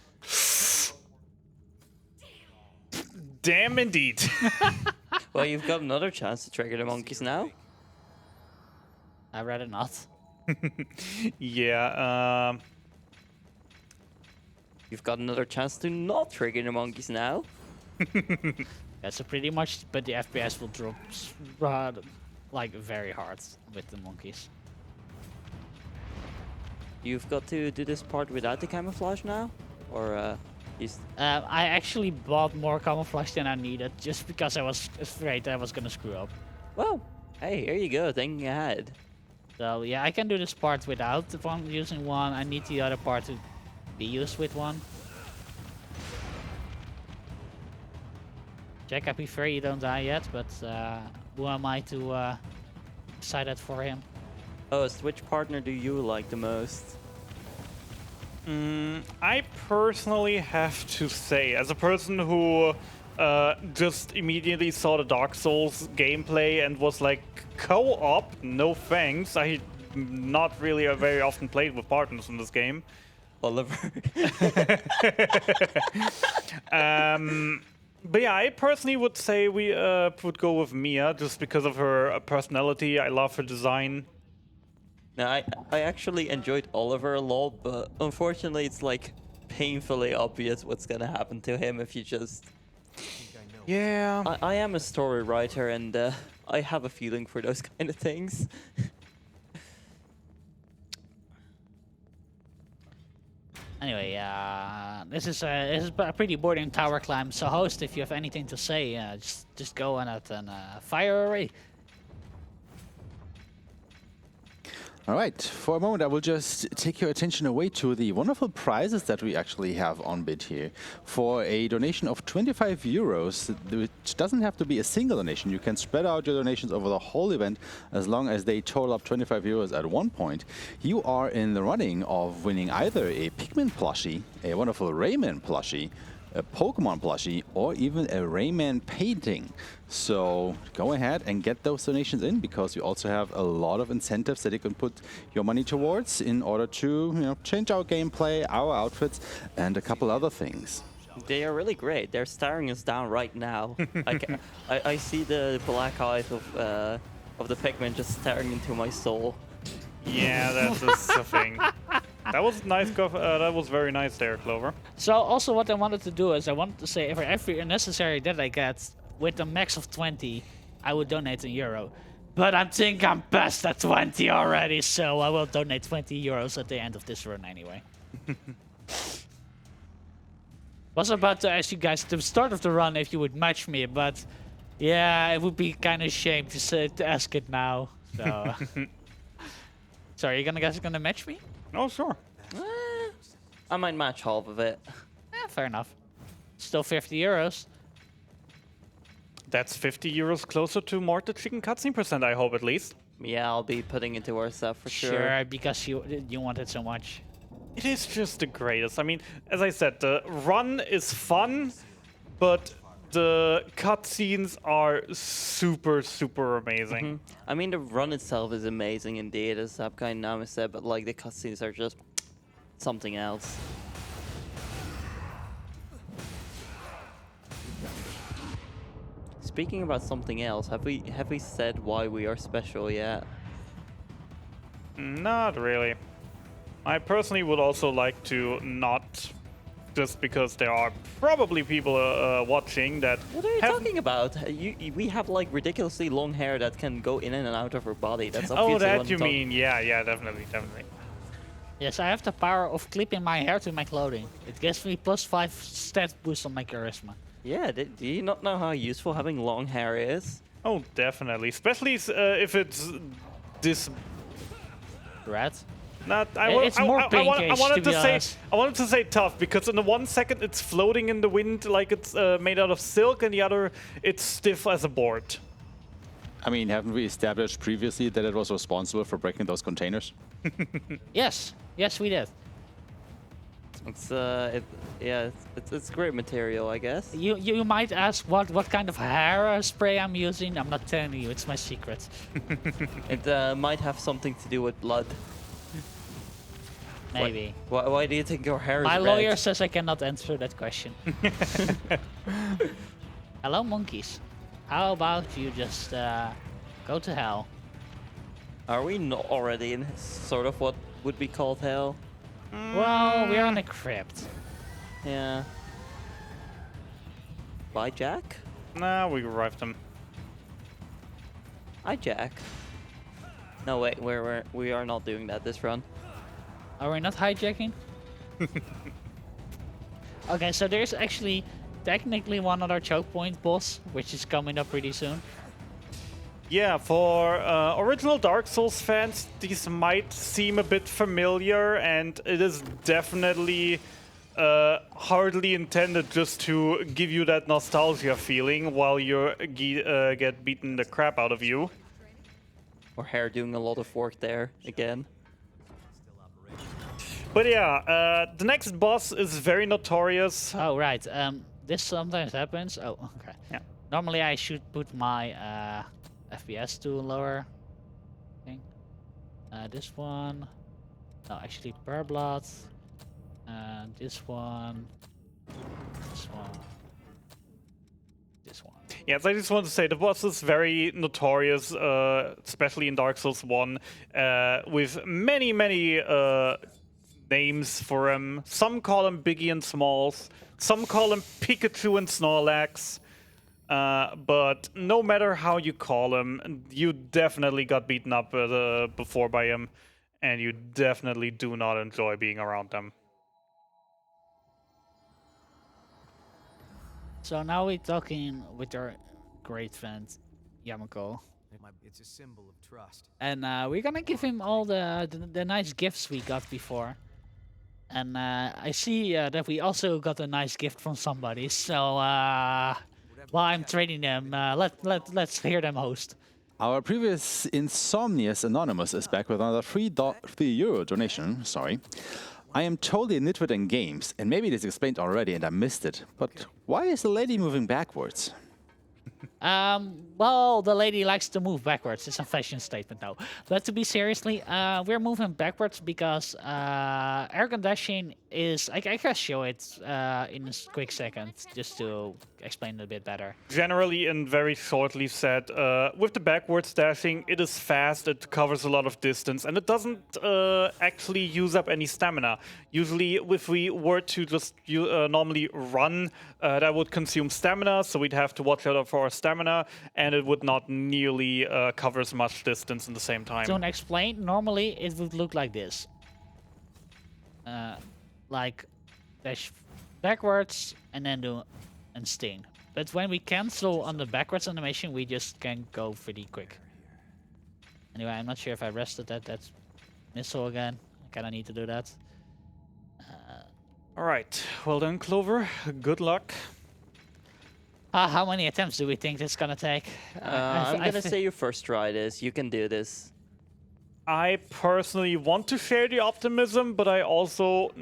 Damn indeed. Well, you've got another chance to trigger the monkeys now. I'd rather not. Yeah, You've got another chance to not trigger the monkeys now. Yeah, so pretty much, but the FPS will drop like very hard with the monkeys. You've got to do this part without the camouflage now? Or, I actually bought more camouflage than I needed just because I was afraid I was gonna screw up. Well, hey, here you go, thinking ahead. So yeah, I can do this part without using one. I need the other part to be used with one. Jack, I prefer you don't die yet, but who am I to decide that for him? Oh, so which partner do you like the most? I personally have to say, as a person who just immediately saw the Dark Souls gameplay and was like, co-op? No thanks. I not really very often played with partners in this game. Oliver. But yeah, I personally would say we would go with Mia just because of her personality. I love her design. Now, I actually enjoyed Oliver a lot, but unfortunately it's like painfully obvious what's gonna happen to him if you just... Yeah. I am a story writer and I have a feeling for those kind of things. Anyway, this is a pretty boring tower climb. So host, if you have anything to say, just go on it and fire away. All right, for a moment I will just take your attention away to the wonderful prizes that we actually have on bid here. For a donation of 25 euros, which doesn't have to be a single donation, you can spread out your donations over the whole event as long as they total up 25 euros at one point. You are in the running of winning either a Pikmin plushie, a wonderful Rayman plushie, a Pokemon plushie, or even a Rayman painting. So go ahead and get those donations in, because we also have a lot of incentives that you can put your money towards in order to, change our gameplay, our outfits, and a couple other things. They are really great. They're staring us down right now. I see the black eyes of the Pikmin just staring into my soul. Yeah, that's the thing. That was nice. That was very nice there, Clover. So also what I wanted to do is I wanted to say for every unnecessary that I get with a max of 20, I would donate €1. But I think I'm past at 20 already, so I will donate 20 euros at the end of this run anyway. Was about to ask you guys at the start of the run if you would match me, but yeah, it would be kind of shame to ask it now. So, sorry, you guys gonna match me? Oh, sure. I might match half of it. Fair enough. Still 50 euros. That's 50 euros closer to Mortar Chicken cutscene percent, I hope at least. Yeah, I'll be putting it to our stuff for sure. Sure, because you want it so much. It is just the greatest. I mean, as I said, the run is fun, but the cutscenes are super, super amazing. I mean, the run itself is amazing indeed, as Sapkai and Nama said, but like the cutscenes are just something else. Speaking about something else, have we said why we are special yet? Not really. I personally would also like to not, just because there are probably people watching that. What are you talking about? We have like ridiculously long hair that can go in and out of our body. That's obviously Oh, that what you I'm talking- mean? Yeah, yeah, definitely, definitely. Yes, I have the power of clipping my hair to my clothing. It gives me +5 stat boost on my charisma. Yeah, do you not know how useful having long hair is? Oh, definitely, especially if it's this. Red? Not. It's more pinkish, wanted to be to say. honest. I wanted to say tough because in the 1 second it's floating in the wind like it's made out of silk, and the other it's stiff as a board. I mean, haven't we established previously that it was responsible for breaking those containers? Yes, yes we did. It's it's great material, I guess. You might ask what kind of hair spray I'm using. I'm not telling you, it's my secret. It might have something to do with blood. Maybe. Why do you think your hair My is lawyer red? says I cannot answer that question. Hello, monkeys. How about you just go to hell? Are we not already in sort of what would be called hell? Well, we're on a crypt. Yeah. Bye, Jack? Nah, we revived them. Hi, Jack. No, wait, we are not doing that this run. Are we not hijacking? Okay, so there's actually technically one other choke point boss, which is coming up pretty soon. Yeah, for original Dark Souls fans, these might seem a bit familiar, and it is definitely hardly intended just to give you that nostalgia feeling while you get beaten the crap out of you. Or hair doing a lot of work there again. But yeah, the next boss is very notorious. Oh, right. This sometimes happens. Oh, okay. Yeah. Normally I should put my FPS to lower thing. This one. No, actually per blood. This one. This one. This one. Yes, I just want to say the boss is very notorious, especially in Dark Souls 1, with many, many names for him. Some call him Biggie and Smalls, some call him Pikachu and Snorlax. But no matter how you call him, you definitely got beaten up before by him, and you definitely do not enjoy being around them. So now we're talking with our great friend Yamako, It's a symbol of trust. and we're gonna give him all the nice gifts we got before. And I see that we also got a nice gift from somebody. So while I'm trading them, let's hear them host. Our previous Insomnius Anonymous is back with another €3 donation. Sorry. I am totally nitwit in games, and maybe it is explained already and I missed it. But why is the lady moving backwards? Well, the lady likes to move backwards. It's a fashion statement, though. But to be seriously, we're moving backwards because air conditioning is. I can show it in a quick second just to explain it a bit better. Generally and very shortly said, with the backwards dashing, it is fast, it covers a lot of distance, and it doesn't actually use up any stamina. Usually, if we were to just normally run, that would consume stamina, so we'd have to watch out for our stamina, and it would not nearly cover as much distance in the same time. To explain, normally it would look like this. Like dash backwards and then do and sting. But when we cancel on the backwards animation, we just can go pretty quick. Anyway, I'm not sure if I rested that. That's missile again. I kind of need to do that. All right. Well done, Clover. Good luck. How many attempts do we think this is gonna take? I'm gonna say you first try this. You can do this. I personally want to share the optimism, but I also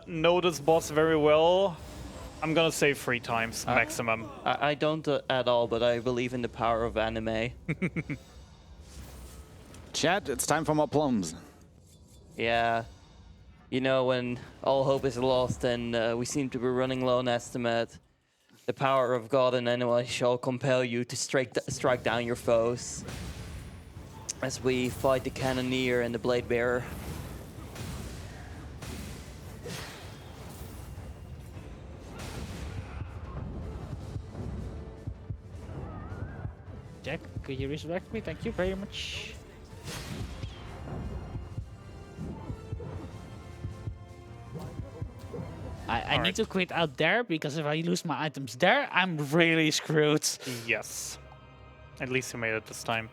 know this boss very well. I'm gonna say 3 times maximum. I don't at all, but I believe in the power of anime. Chat, it's time for more plums. Yeah. You know, when all hope is lost and we seem to be running low on estimate, the power of God and anime shall compel you to strike down your foes. As we fight the Cannoneer and the Blade Bearer. Jack, could you resurrect me? Thank you very much. I need to quit out there, because if I lose my items there, I'm really screwed. Yes. At least you made it this time.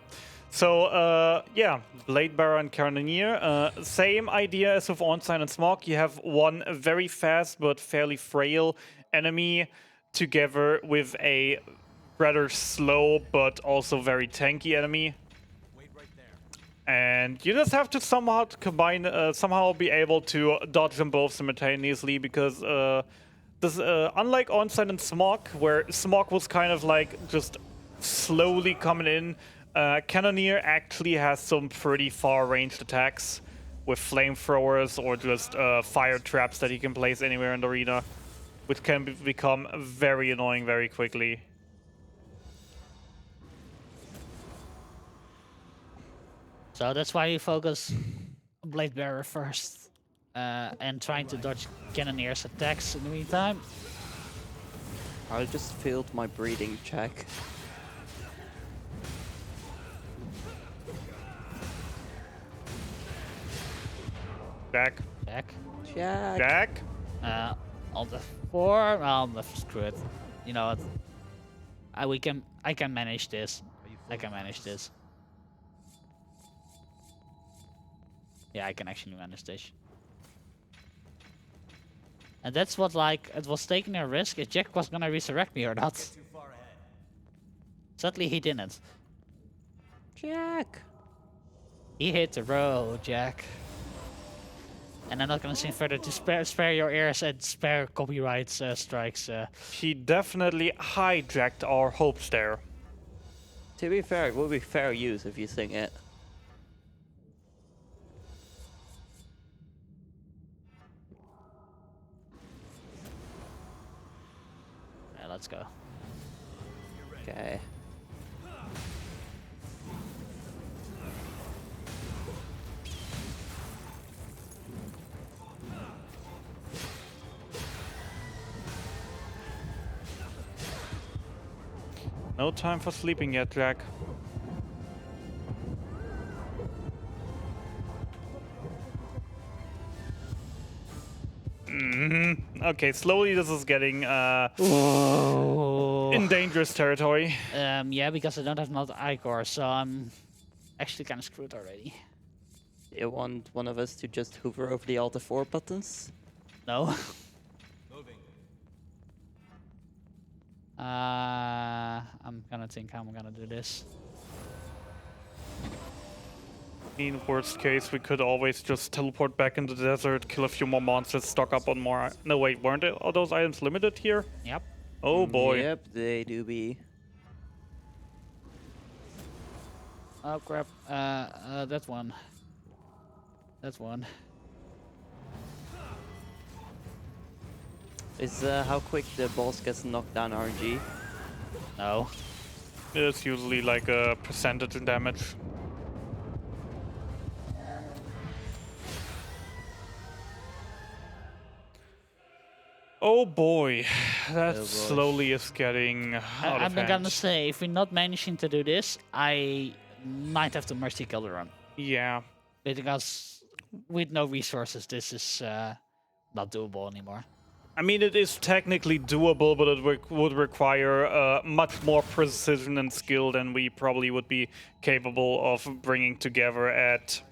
So, yeah, Blade Bearer and Cannoneer. Same idea as with Ornstein and Smog. You have one very fast but fairly frail enemy together with a rather slow but also very tanky enemy. And you just have to somehow combine, somehow be able to dodge them both simultaneously, because this, unlike Ornstein and Smog, where Smog was kind of like just slowly coming in, Cannoneer actually has some pretty far-ranged attacks with flamethrowers or just fire traps that he can place anywhere in the arena, which can become very annoying very quickly. So that's why you focus on Blade Bearer first, and trying to dodge Cannoneer's attacks in the meantime. I just failed my breeding check. Jack. Jack. Jack. Jack. On the 4. Well, screw it. You know what? I can manage this. I can manage this. Yeah, I can actually manage this. And that's what, like, it was taking a risk if Jack was gonna resurrect me or not. Sadly, he didn't. Jack. He hit the road, Jack. And I'm not gonna sing further to spare your ears and spare copyright strikes. He definitely hijacked our hopes there. To be fair, it would be fair use if you sing it. Yeah, let's go. Okay. No time for sleeping yet, Jack. Okay, slowly this is getting in dangerous territory. Yeah, because I don't have another Icor, so I'm actually kind of screwed already. You want one of us to just hover over the Alt F4 buttons? No. I'm gonna think how I'm gonna do this. In worst case, we could always just teleport back into the desert, kill a few more monsters, stock up on more. No, wait, weren't all those items limited here? Yep. Oh boy. Yep, they do be. Oh crap. That one. That one. Is how quick the boss gets knocked down RNG? No. It's usually like a percentage in damage. Oh boy, that slowly is getting out of I'm hand. gonna say, if we're not managing to do this, I might have to mercy kill the run. Yeah. Because with no resources, this is not doable anymore. I mean, it is technically doable, but it would require much more precision and skill than we probably would be capable of bringing together at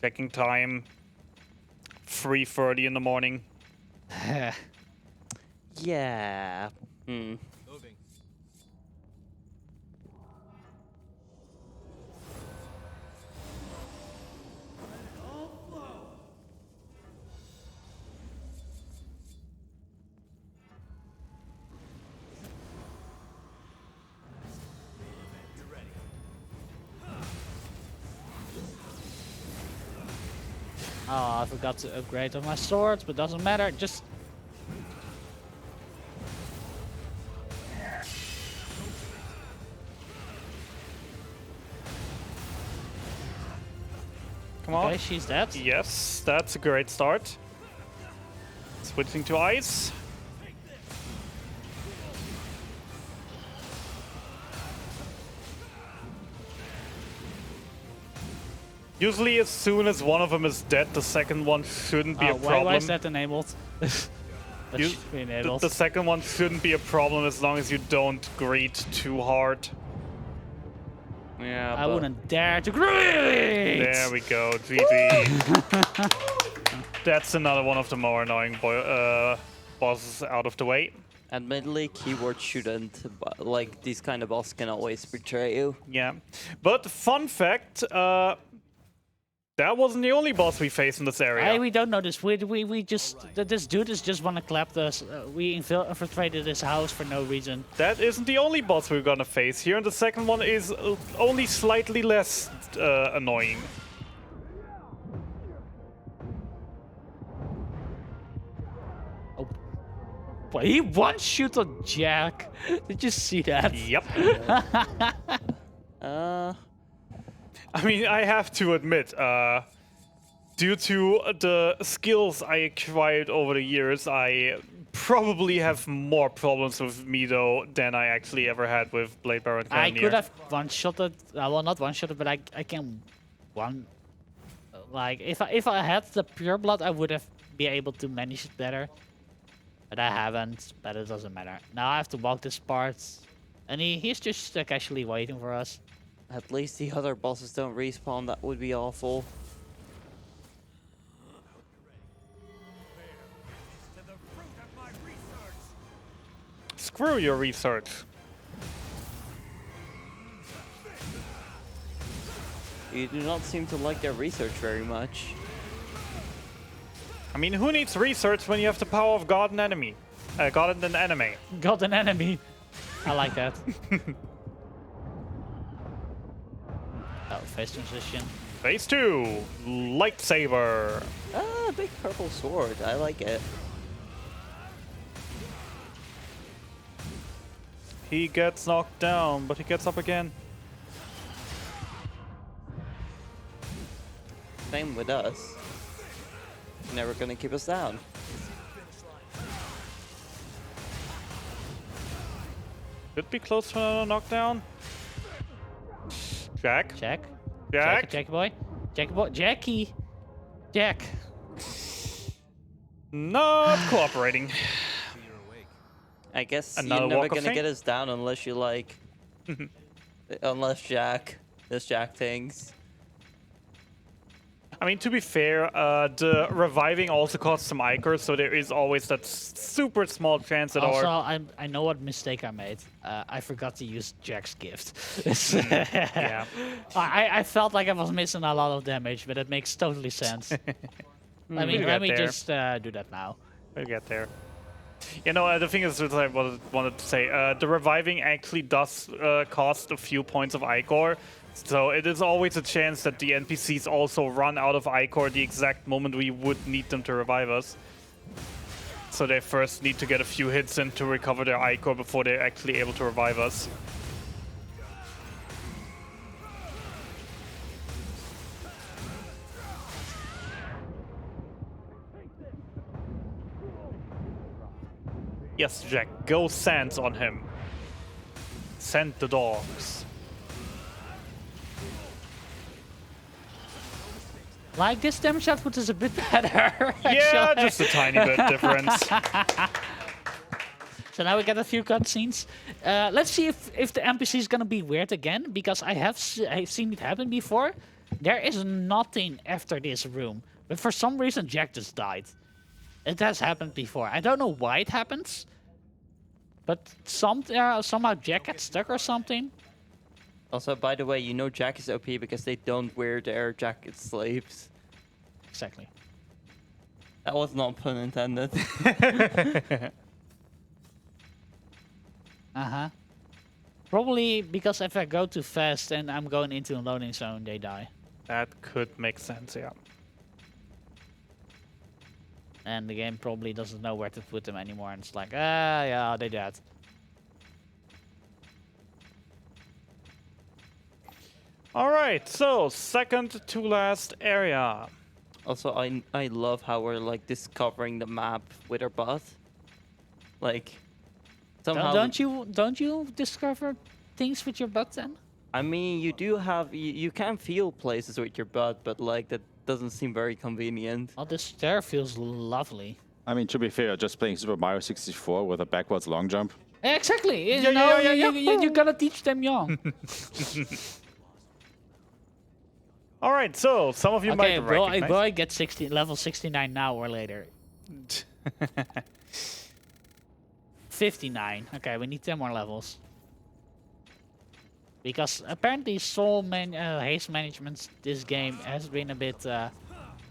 checking time 3:30 in the morning. Yeah. Hmm. Oh, I forgot to upgrade on my swords, but doesn't matter. Just Come on. okay, she's dead. Yes, that's a great start. Switching to ice. Usually, as soon as one of them is dead, the second one shouldn't be a problem. Why is that enabled? That You- should be the, enabled. the second one shouldn't be a problem as long as you don't greet too hard. Yeah. I but wouldn't dare to greet. There we go, GG. That's another one of the more annoying bosses out of the way. Admittedly, keyboard shouldn't. But, like, these kind of bosses can always betray you. Yeah, but fun fact, that wasn't the only boss we faced in this area. We don't know this. We just this dude is just wanna clap us. We infiltrated his house for no reason. That isn't the only boss we're gonna face here, and the second one is only slightly less annoying. But he one shot on Jack. Did you see that? Yep. Uh, I mean, I have to admit, due to the skills I acquired over the years, I probably have more problems with Mido than I actually ever had with Blade Baron I Cannoneer. could have one-shotted. Well, not one-shotted, but I can one. Like if I had the pure blood, I would have be able to manage it better. But I haven't. But it doesn't matter. Now I have to walk this part, and he's just casually waiting for us. at least the other bosses don't respawn. That would be awful. Screw your research. You do not seem to like their research very much. I mean, who needs research when you have the power of God and enemy? God and an anime. Got an enemy. I like that. Oh, face transition. Phase 2, lightsaber. Ah, big purple sword. I like it. He gets knocked down, but he gets up again. Same with us. Never gonna keep us down. Could be close to another knockdown. Jack. Jack. Jack. Jackie boy. Jackie boy. Jackie. Jack. Not cooperating. I guess Another you're never walk of gonna fame? get us down unless you like... unless Jack does Jack things. I mean, to be fair, the reviving also costs some Ichor, so there is always that super small chance that Also, our... I know what mistake I made. I forgot to use Jack's gift. Yeah. I felt like I was missing a lot of damage, but it makes totally sense. We'll let get me there. just do that now. We'll get there. You know, the thing is, what I wanted to say, the reviving actually does cost a few points of Ichor, so it is always a chance that the NPCs also run out of Ichor the exact moment we would need them to revive us. So they first need to get a few hits in to recover their Ichor before they're actually able to revive us. Yes, Jack, go Sands on him. Send the dogs. Like, this damage output is a bit better. Yeah, actually. just a tiny bit difference. So now we get a few cutscenes. Let's see if the NPC is gonna be weird again, because I've seen it happen before. There is nothing after this room, but for some reason Jack just died. It has happened before. I don't know why it happens, but somehow Jack gets stuck or something. Also, by the way, you know Jack is OP because they don't wear their jacket sleeves. Exactly. That was not pun intended. Uh-huh. Probably because if I go too fast and I'm going into a loading zone, they die. That could make sense, yeah. And the game probably doesn't know where to put them anymore, and it's like, ah, yeah, they dead. All right, so second to last area. Also, I love how we're like discovering the map with our bot. Like somehow. Don't you discover things with your butt then? I mean, you do have you can feel places with your butt, but like that doesn't seem very convenient. Oh, this stair feels lovely. I mean, to be fair, just playing Super Mario 64 with a backwards long jump. Exactly. Yeah. You gotta teach them young. All right, so some of you Okay, might will recognize. I get level 69 now or later? 59. Okay, we need 10 more levels. Because apparently haste management this game has been a bit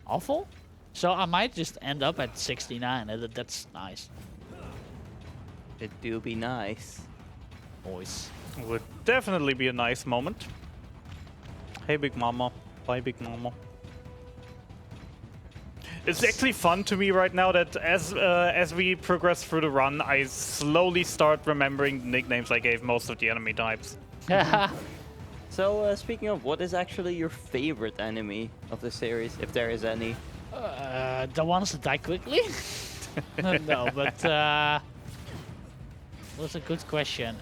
awful. So I might just end up at 69. That's nice. It do be nice. Boys. Would definitely be a nice moment. Hey, Big Mama. Bye, Big Mama. It's actually fun to me right now that as we progress through the run, I slowly start remembering the nicknames I gave most of the enemy types. So, speaking of, what is actually your favorite enemy of the series, if there is any? The ones that die quickly? No, but that's a good question.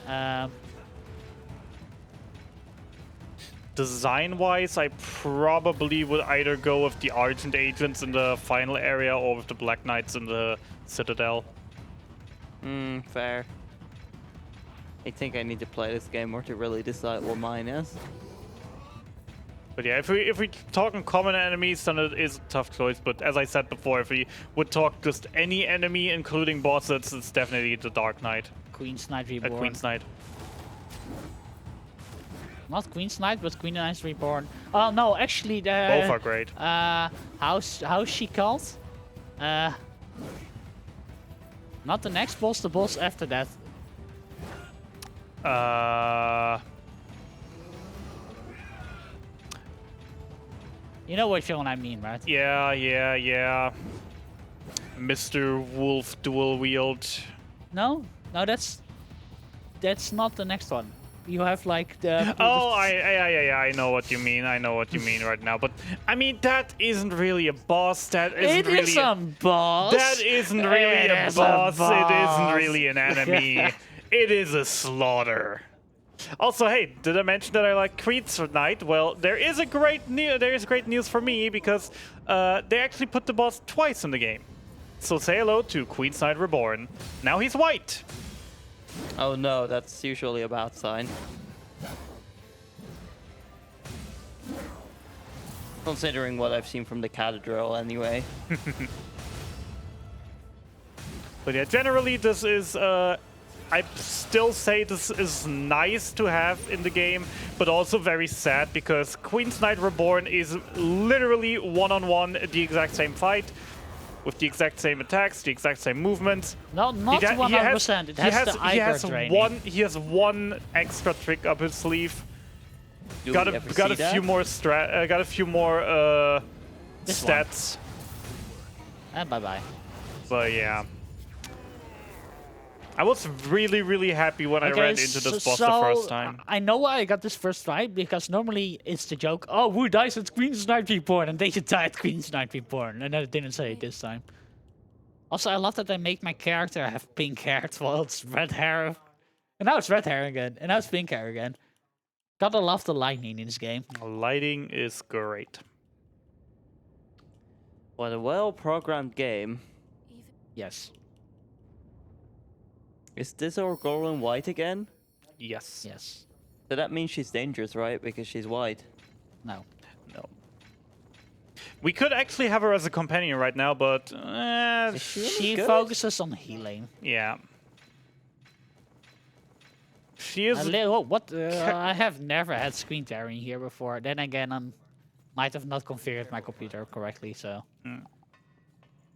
Design-wise, I probably would either go with the Argent Agents in the final area or with the Black Knights in the Citadel. Fair. I think I need to play this game more to really decide what mine is. But yeah, if we talk on common enemies, then it is a tough choice. But as I said before, if we would talk just any enemy, including bosses, it's definitely the Dark Knight. Queen's Knight Reborn. Queen's Knight. Not Queen's Knight, but Queen Knight Reborn. Oh no, actually, Both are great. how's she called? Not the next boss, the boss after that. You know which one I mean, right? Yeah. Mr. Wolf Dual Wield. No, that's not the next one. You have like the. Oh, yeah, I know what you mean. I know what you mean right now. But I mean, that isn't really a boss. That isn't It really. is a boss. That isn't really a boss. It isn't really an enemy. It is a slaughter. Also, hey, did I mention that I like Queen's Knight? Well, there is great news for me because they actually put the boss twice in the game. So say hello to Queen's Knight Reborn. Now he's white. Oh no, that's usually a bad sign. Considering what I've seen from the Cathedral anyway. But yeah, generally this is, I still say this is nice to have in the game, but also very sad because Queen's Knight Reborn is literally one-on-one the exact same fight, with the exact same attacks, the exact same movements. Not 100%. It has the Iger training. He has one extra trick up his sleeve. Do Got we a ever got see a that? few more This stats. And bye-bye. But yeah. I was really happy when I ran into this boss the first time. I know why I got this first try, because normally it's the joke, oh, who dies at Queen's Knight Reborn? And they should die at Queen's Knight Reborn. And I didn't say it this time. Also, I love that they make my character have pink hair while it's red hair. And now it's red hair again. And now it's pink hair again. Gotta love the lightning in this game. Lighting is great. What a well-programmed game. Yes. Is this our girl in white again? Yes. Yes. So that means she's dangerous, right? Because she's white. No. No. We could actually have her as a companion right now, but She focuses on healing. yeah. She is. What? I have never had screen tearing here before. Then again, I might have not configured my computer correctly, so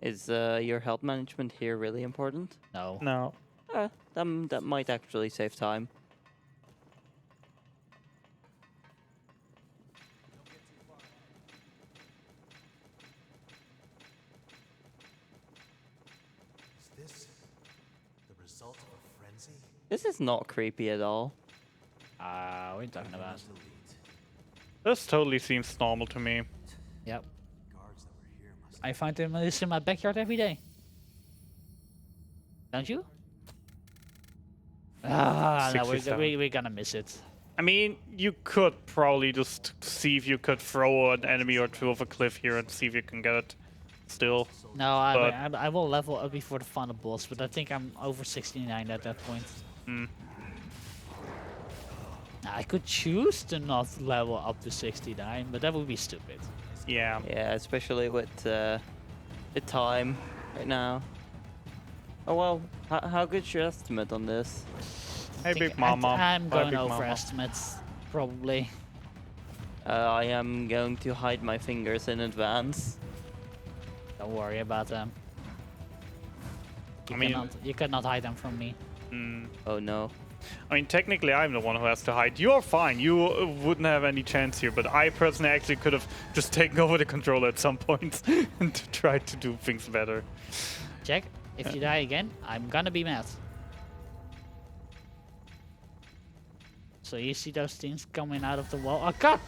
Is your health management here really important? no. No. That might actually save time. Is this the result of a frenzy? This is not creepy at all. What are you talking about? This totally seems normal to me. Yep. Guards that were here must I find this in my backyard every day. Don't you? No, 67. we're gonna miss it. I mean, you could probably just see if you could throw an enemy or two off a cliff here and see if you can get it still. No, But- I will level up before the final boss, but I think I'm over 69 at that point. Hmm. Now, I could choose to not level up to 69, but that would be stupid. Yeah. Yeah, especially with the time right now. Oh well, how good's your estimate on this? Hey, Think Big Mama. I'm Hi, going Big over Mama. estimates, probably. I am going to hide my fingers in advance. Don't worry about them. I mean- You cannot hide them from me. Oh no. I mean, technically, I'm the one who has to hide. You're fine. You wouldn't have any chance here, but I personally actually could have just taken over the controller at some point and tried to do things better. Jack, if you die again, I'm gonna be mad. So you see those things coming out of the wall? Oh god!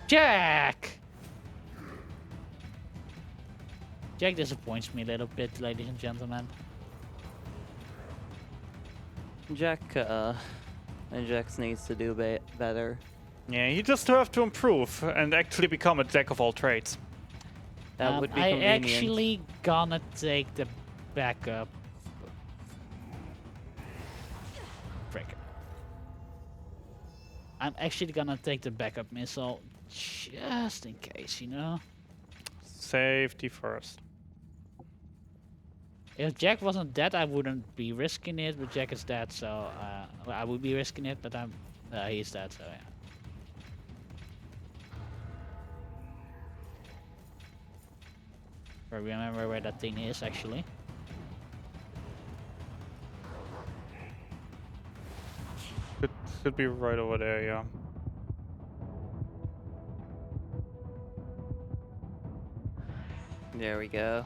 Jack! Jack disappoints me a little bit, ladies and gentlemen. Jax needs to do better. Yeah, you just have to improve and actually become a jack of all trades. That would be I convenient. actually gonna take the backup. Frick. I'm actually gonna take the backup missile just in case, you know? Safety first. If Jack wasn't dead, I wouldn't be risking it, but Jack is dead, so well, I would be risking it, but he's dead, so yeah. I remember where that thing is, actually. Should be right over there, yeah. There we go.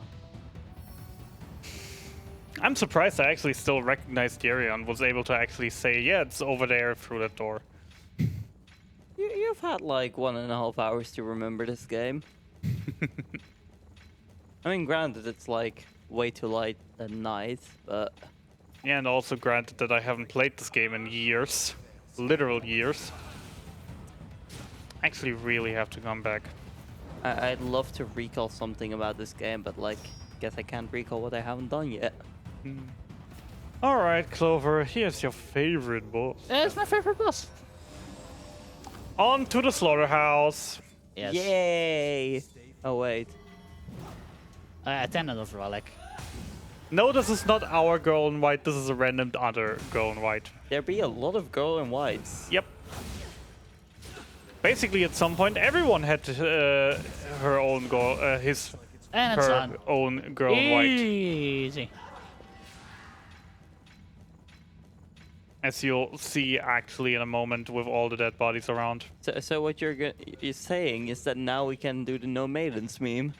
I'm surprised I actually still recognized the area and was able to actually say, yeah, it's over there through that door. You've had like 1.5 hours to remember this game. I mean, granted, it's like way too late at night, but Yeah, and also granted that I haven't played this game in years. Literal years. Actually really have to come back. I'd love to recall something about this game, but like, guess I can't recall what I haven't done yet. Alright, Clover, here's your favorite boss. It's my favorite boss. On to the slaughterhouse. Yes. Yay! Oh wait. Attendant of Relic. No, this is not our girl in white, this is a random other girl in white. There be a lot of girl in whites. Yep. Basically, at some point, everyone had her own girl, And it's her on. own girl in white. Easy. As you'll see actually in a moment with all the dead bodies around. So what you're saying is that now we can do the no maidens meme.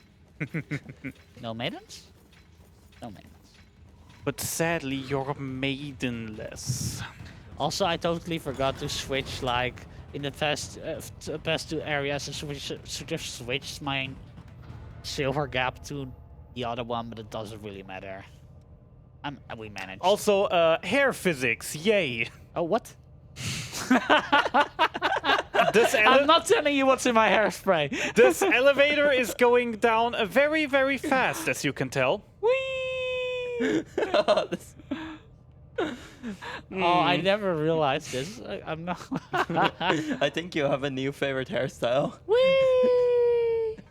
No maidens? No maidens. But sadly, you're maidenless. Also, I totally forgot to switch, like, in the past two areas, I just switched my silver gap to the other one, but it doesn't really matter. We managed. Also, hair physics, yay! Oh, what? This, I'm not telling you what's in my hairspray. this elevator is going down very, very fast, as you can tell. Whee! Oh, I never realized this. I'm not. I think you have a new favorite hairstyle. Whee!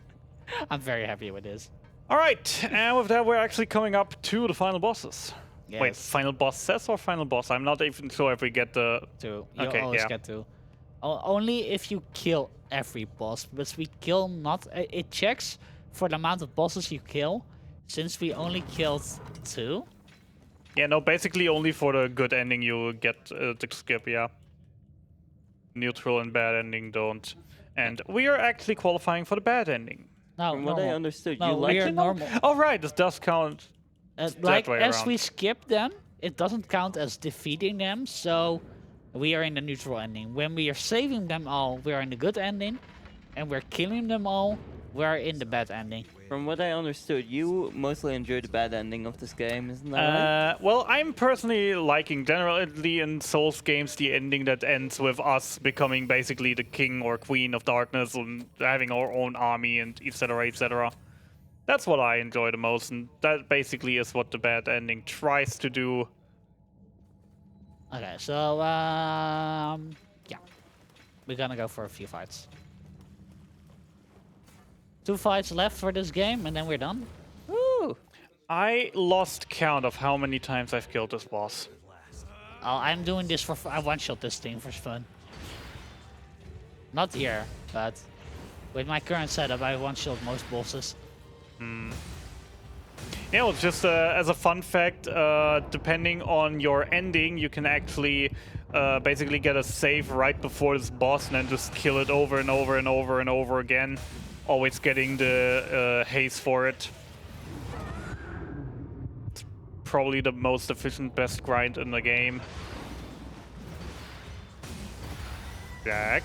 I'm very happy with this. All right, and with that, we're actually coming up to the final bosses. Wait, Yes. final bosses or final boss? I'm not even sure if we get the... Two. You Okay, always yeah. get two. Only if you kill every boss. But we kill not... It checks for the amount of bosses you kill. Since we only killed 2. Yeah, no, basically only for the good ending you get to skip, yeah. Neutral and bad ending don't. And we are actually qualifying for the bad ending. No, From what I normal. understood, No, you like we are it? normal. Oh, right, this does count. Like, way as around. we skip them, it doesn't count as defeating them, so we are in the neutral ending. When we are saving them all, we are in the good ending, and we're killing them all, we are in the bad ending. From what I understood, you mostly enjoy the bad ending of this game, isn't that right? Well, I'm personally liking generally in Souls games the ending that ends with us becoming basically the king or queen of darkness and having our own army and etc. etc. That's what I enjoy the most, and that basically is what the bad ending tries to do. Okay, so, yeah. We're gonna go for a few fights. 2 fights left for this game, and then we're done. Woo! I lost count of how many times I've killed this boss. Oh, I'm doing this for I one-shot this thing for fun. Not here, but with my current setup, I one-shot most bosses. Yeah, well, just as a fun fact, depending on your ending, you can actually basically get a save right before this boss and then just kill it over and over and over and over again. Always getting the haze for it. It's probably the most efficient, best grind in the game. Jack.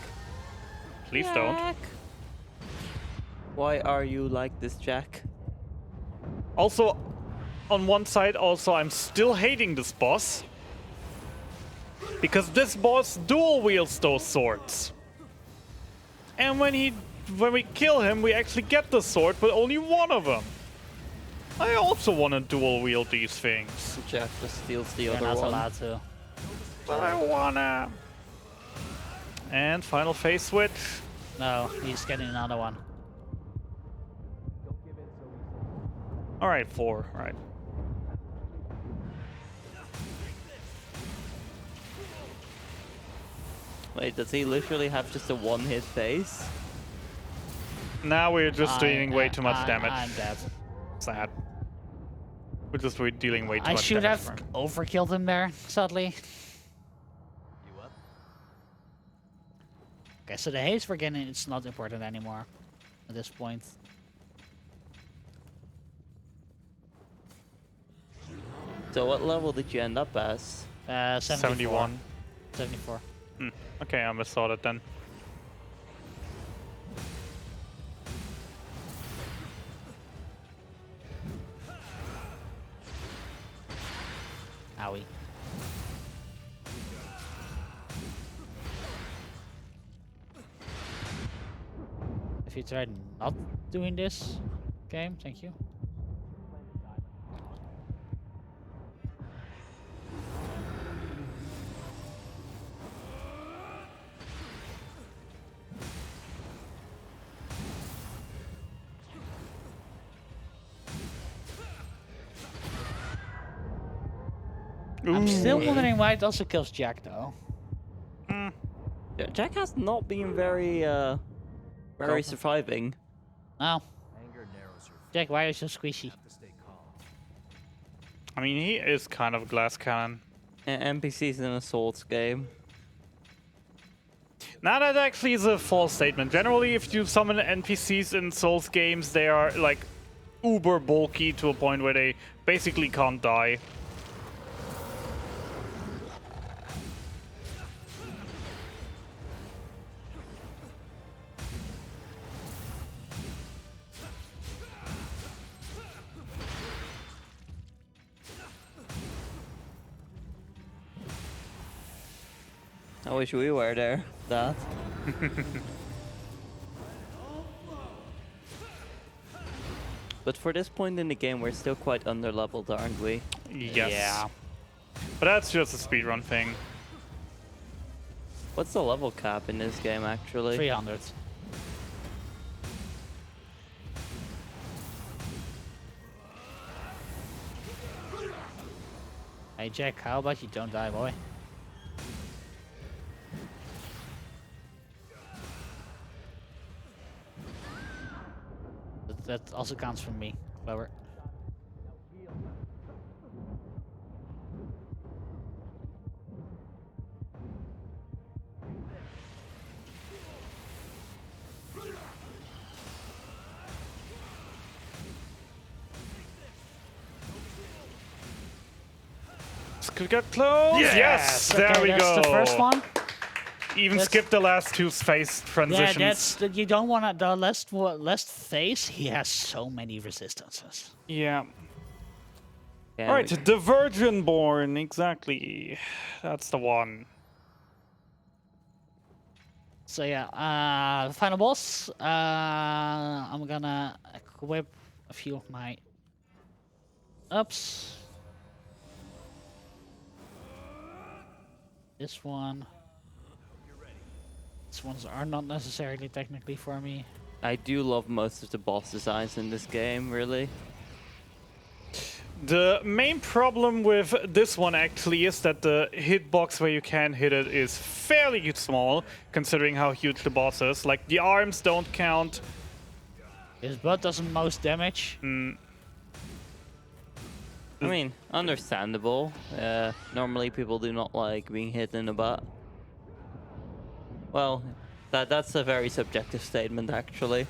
Please don't. Why are you like this, Jack? Also, on one side, also, I'm still hating this boss. Because this boss dual wields those swords. And when we kill him, we actually get the sword, but only one of them. I also want to dual wield these things. Jack just steals the You're other not one. allowed to. But I wanna. And final phase switch. No, he's getting another one. Alright, 4. Right. Wait, does he literally have just a one-hit face? Now we're just dealing way too much I'm damage. dead. Sad. We're just dealing way too I much should damage. have overkilled him there, sadly. Okay, so the haze we're getting, it's not important anymore at this point. So what level did you end up as? 71. 74. Okay, I missaw it then. Owie. If you tried not doing this game, thank you. I'm still wondering why it also kills Jack though. Yeah, Jack has not been very surviving. Oh, Anger narrows your Jack, why are you so squishy? to stay calm. I mean, he is kind of a glass cannon. NPCs in a Souls game. Now that actually is a false statement. Generally, if you summon NPCs in Souls games, they are like uber bulky to a point where they basically can't die. I wish we were there. That. But for this point in the game, we're still quite under-leveled, aren't we? Yes. Yeah. But that's just a speedrun thing. What's the level cap in this game, actually? 300. Hey Jack, how about you don't die, boy? That also counts for me, Clover. This could get close. Yes, Okay, there we that's go. the first one. Even That's- skip the last two phase transitions. Yeah, you don't want to. The last phase, he has so many resistances. Yeah. Yeah, All right, the Virgin Born, exactly. That's the one. So yeah, the final boss. I'm gonna equip a few of my ups. This one. These ones are not necessarily technically for me. I do love most of the boss designs in this game, really. The main problem with this one actually is that the hitbox where you can hit it is fairly small, considering how huge the boss is. Like, the arms don't count. His butt does the most damage. I mean, understandable. Normally people do not like being hit in the butt. Well, that's a very subjective statement, actually.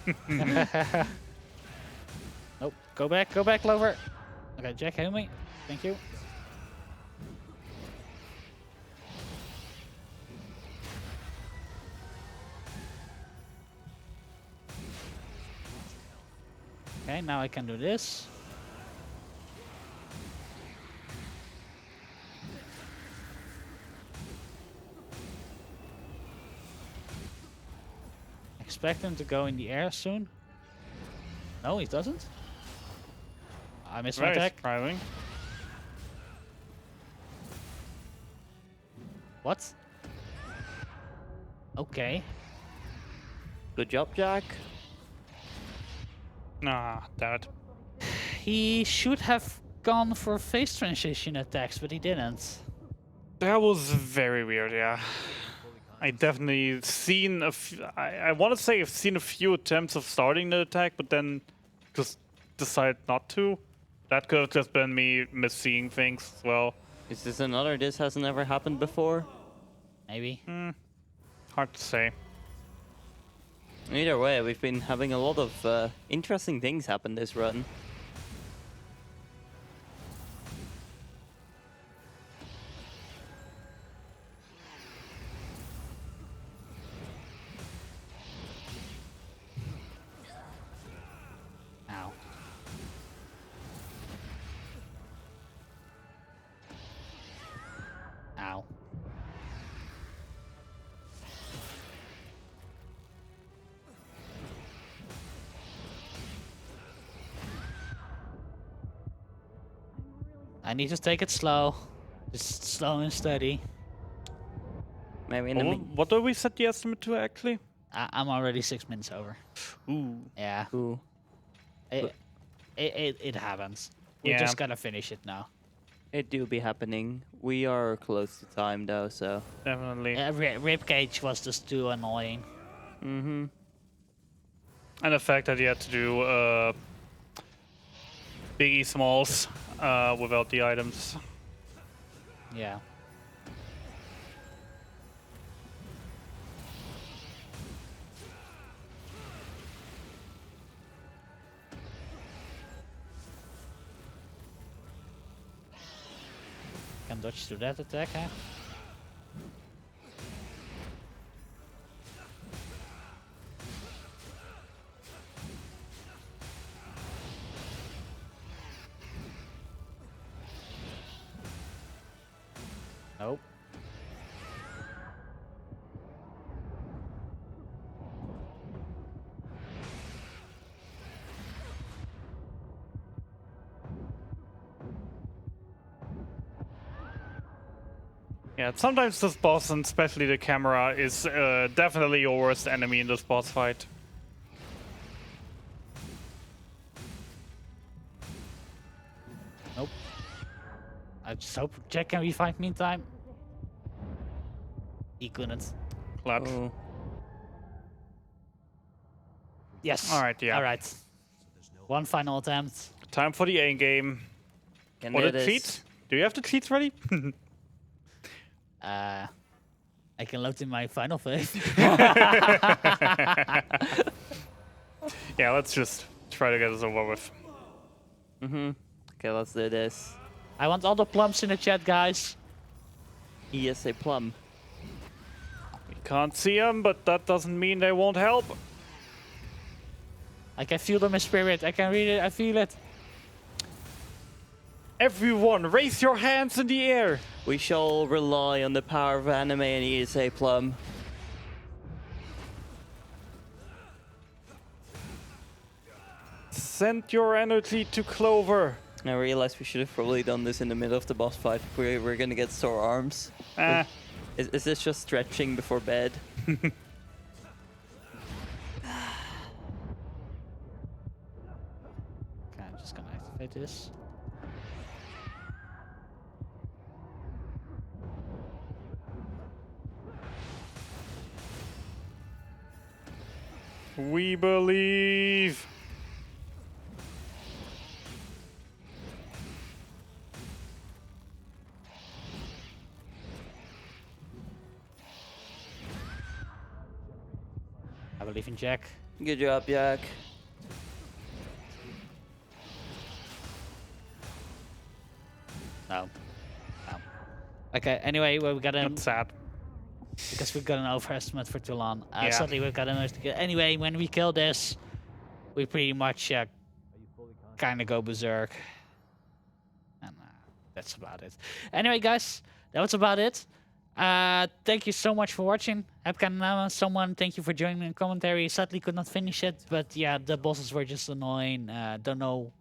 Nope. Go back, Clover. Okay, Jack, help me. Thank you. Okay, now I can do this. Expect him to go in the air soon. No, he doesn't. I missed my Very attack. surprising. What? Okay. Good job, Jack. Ah, damn it. He should have gone for phase transition attacks, but he didn't. That was very weird, yeah. I definitely seen I want to say I've seen a few attempts of starting the attack, but then just decided not to. That could have just been me misseeing things as well. Is this another this hasn't ever happened before? Maybe. Hard to say. Either way, we've been having a lot of interesting things happen this run. Ow. Ow. I need to take it slow. Just slow and steady. Maybe in the What do we set the estimate to actually? I'm already 6 minutes over. Ooh. Yeah. Ooh. It happens. We Yeah. just gotta finish it now. It do be happening. We are close to time though, so. Definitely. Ribcage was just too annoying. Mm-hmm. And the fact that you had to do biggie smalls without the items. Yeah. Can dodge to that attack, huh? Nope. Yeah, sometimes this boss, and especially the camera, is definitely your worst enemy in this boss fight. Nope. I just hope Jack can revive meantime. He couldn't. Clap. Oh. Yes. Alright, yeah. Alright. One final attempt. Time for the A game. Can Or do the this. cheats? Do you have the cheats ready? I can load in my final phase. Yeah, let's just try to get this over with. Okay, let's do this. I want all the plums in the chat, guys. Yes, a plum. We can't see them, but that doesn't mean they won't help. I can feel them in spirit. I can read it. I feel it. Everyone, raise your hands in the air. We shall rely on the power of anime and eat a plum. Send your energy to Clover. I realized we should have probably done this in the middle of the boss fight. We're gonna get sore arms. Ah, Is this just stretching before bed? Okay, I'm just gonna activate this. we believe. I believe in Jack. Good job, Jack. No. No. Okay, anyway, well, we got an That's sad. because we got an overestimate for too long. Yeah. Suddenly we've got an anyway, when we kill this, we pretty much kind of go berserk. And that's about it. Anyway, guys, that was about it. Thank you so much for watching. Someone, thank you for joining me in commentary. Sadly, could not finish it, but yeah, the bosses were just annoying. Don't know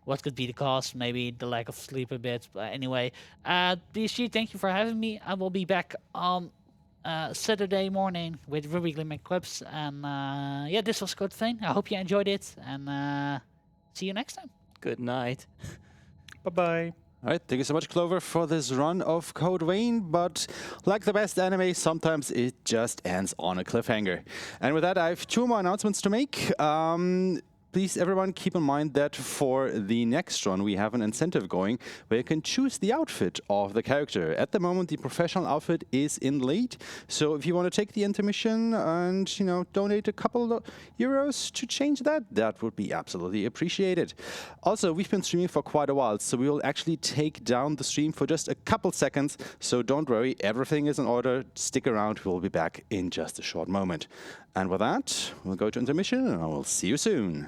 what could be the cause. Maybe the lack of sleep a bit. But anyway, BSG, thank you for having me. I will be back on Saturday morning with weekly make clips. And yeah, this was Code Vein. I hope you enjoyed it, and see you next time. Good night. Bye-bye. All right, thank you so much, Clover, for this run of Code Vein. But like the best anime, sometimes it just ends on a cliffhanger. And with that, I have two more announcements to make. Please, everyone, keep in mind that for the next run, we have an incentive going where you can choose the outfit of the character. At the moment, the professional outfit is in late. So if you want to take the intermission and, you know, donate a couple of euros to change that, that would be absolutely appreciated. Also, we've been streaming for quite a while, so we will actually take down the stream for just a couple seconds. So don't worry, everything is in order. Stick around. We'll be back in just a short moment. And with that, we'll go to intermission, and I will see you soon.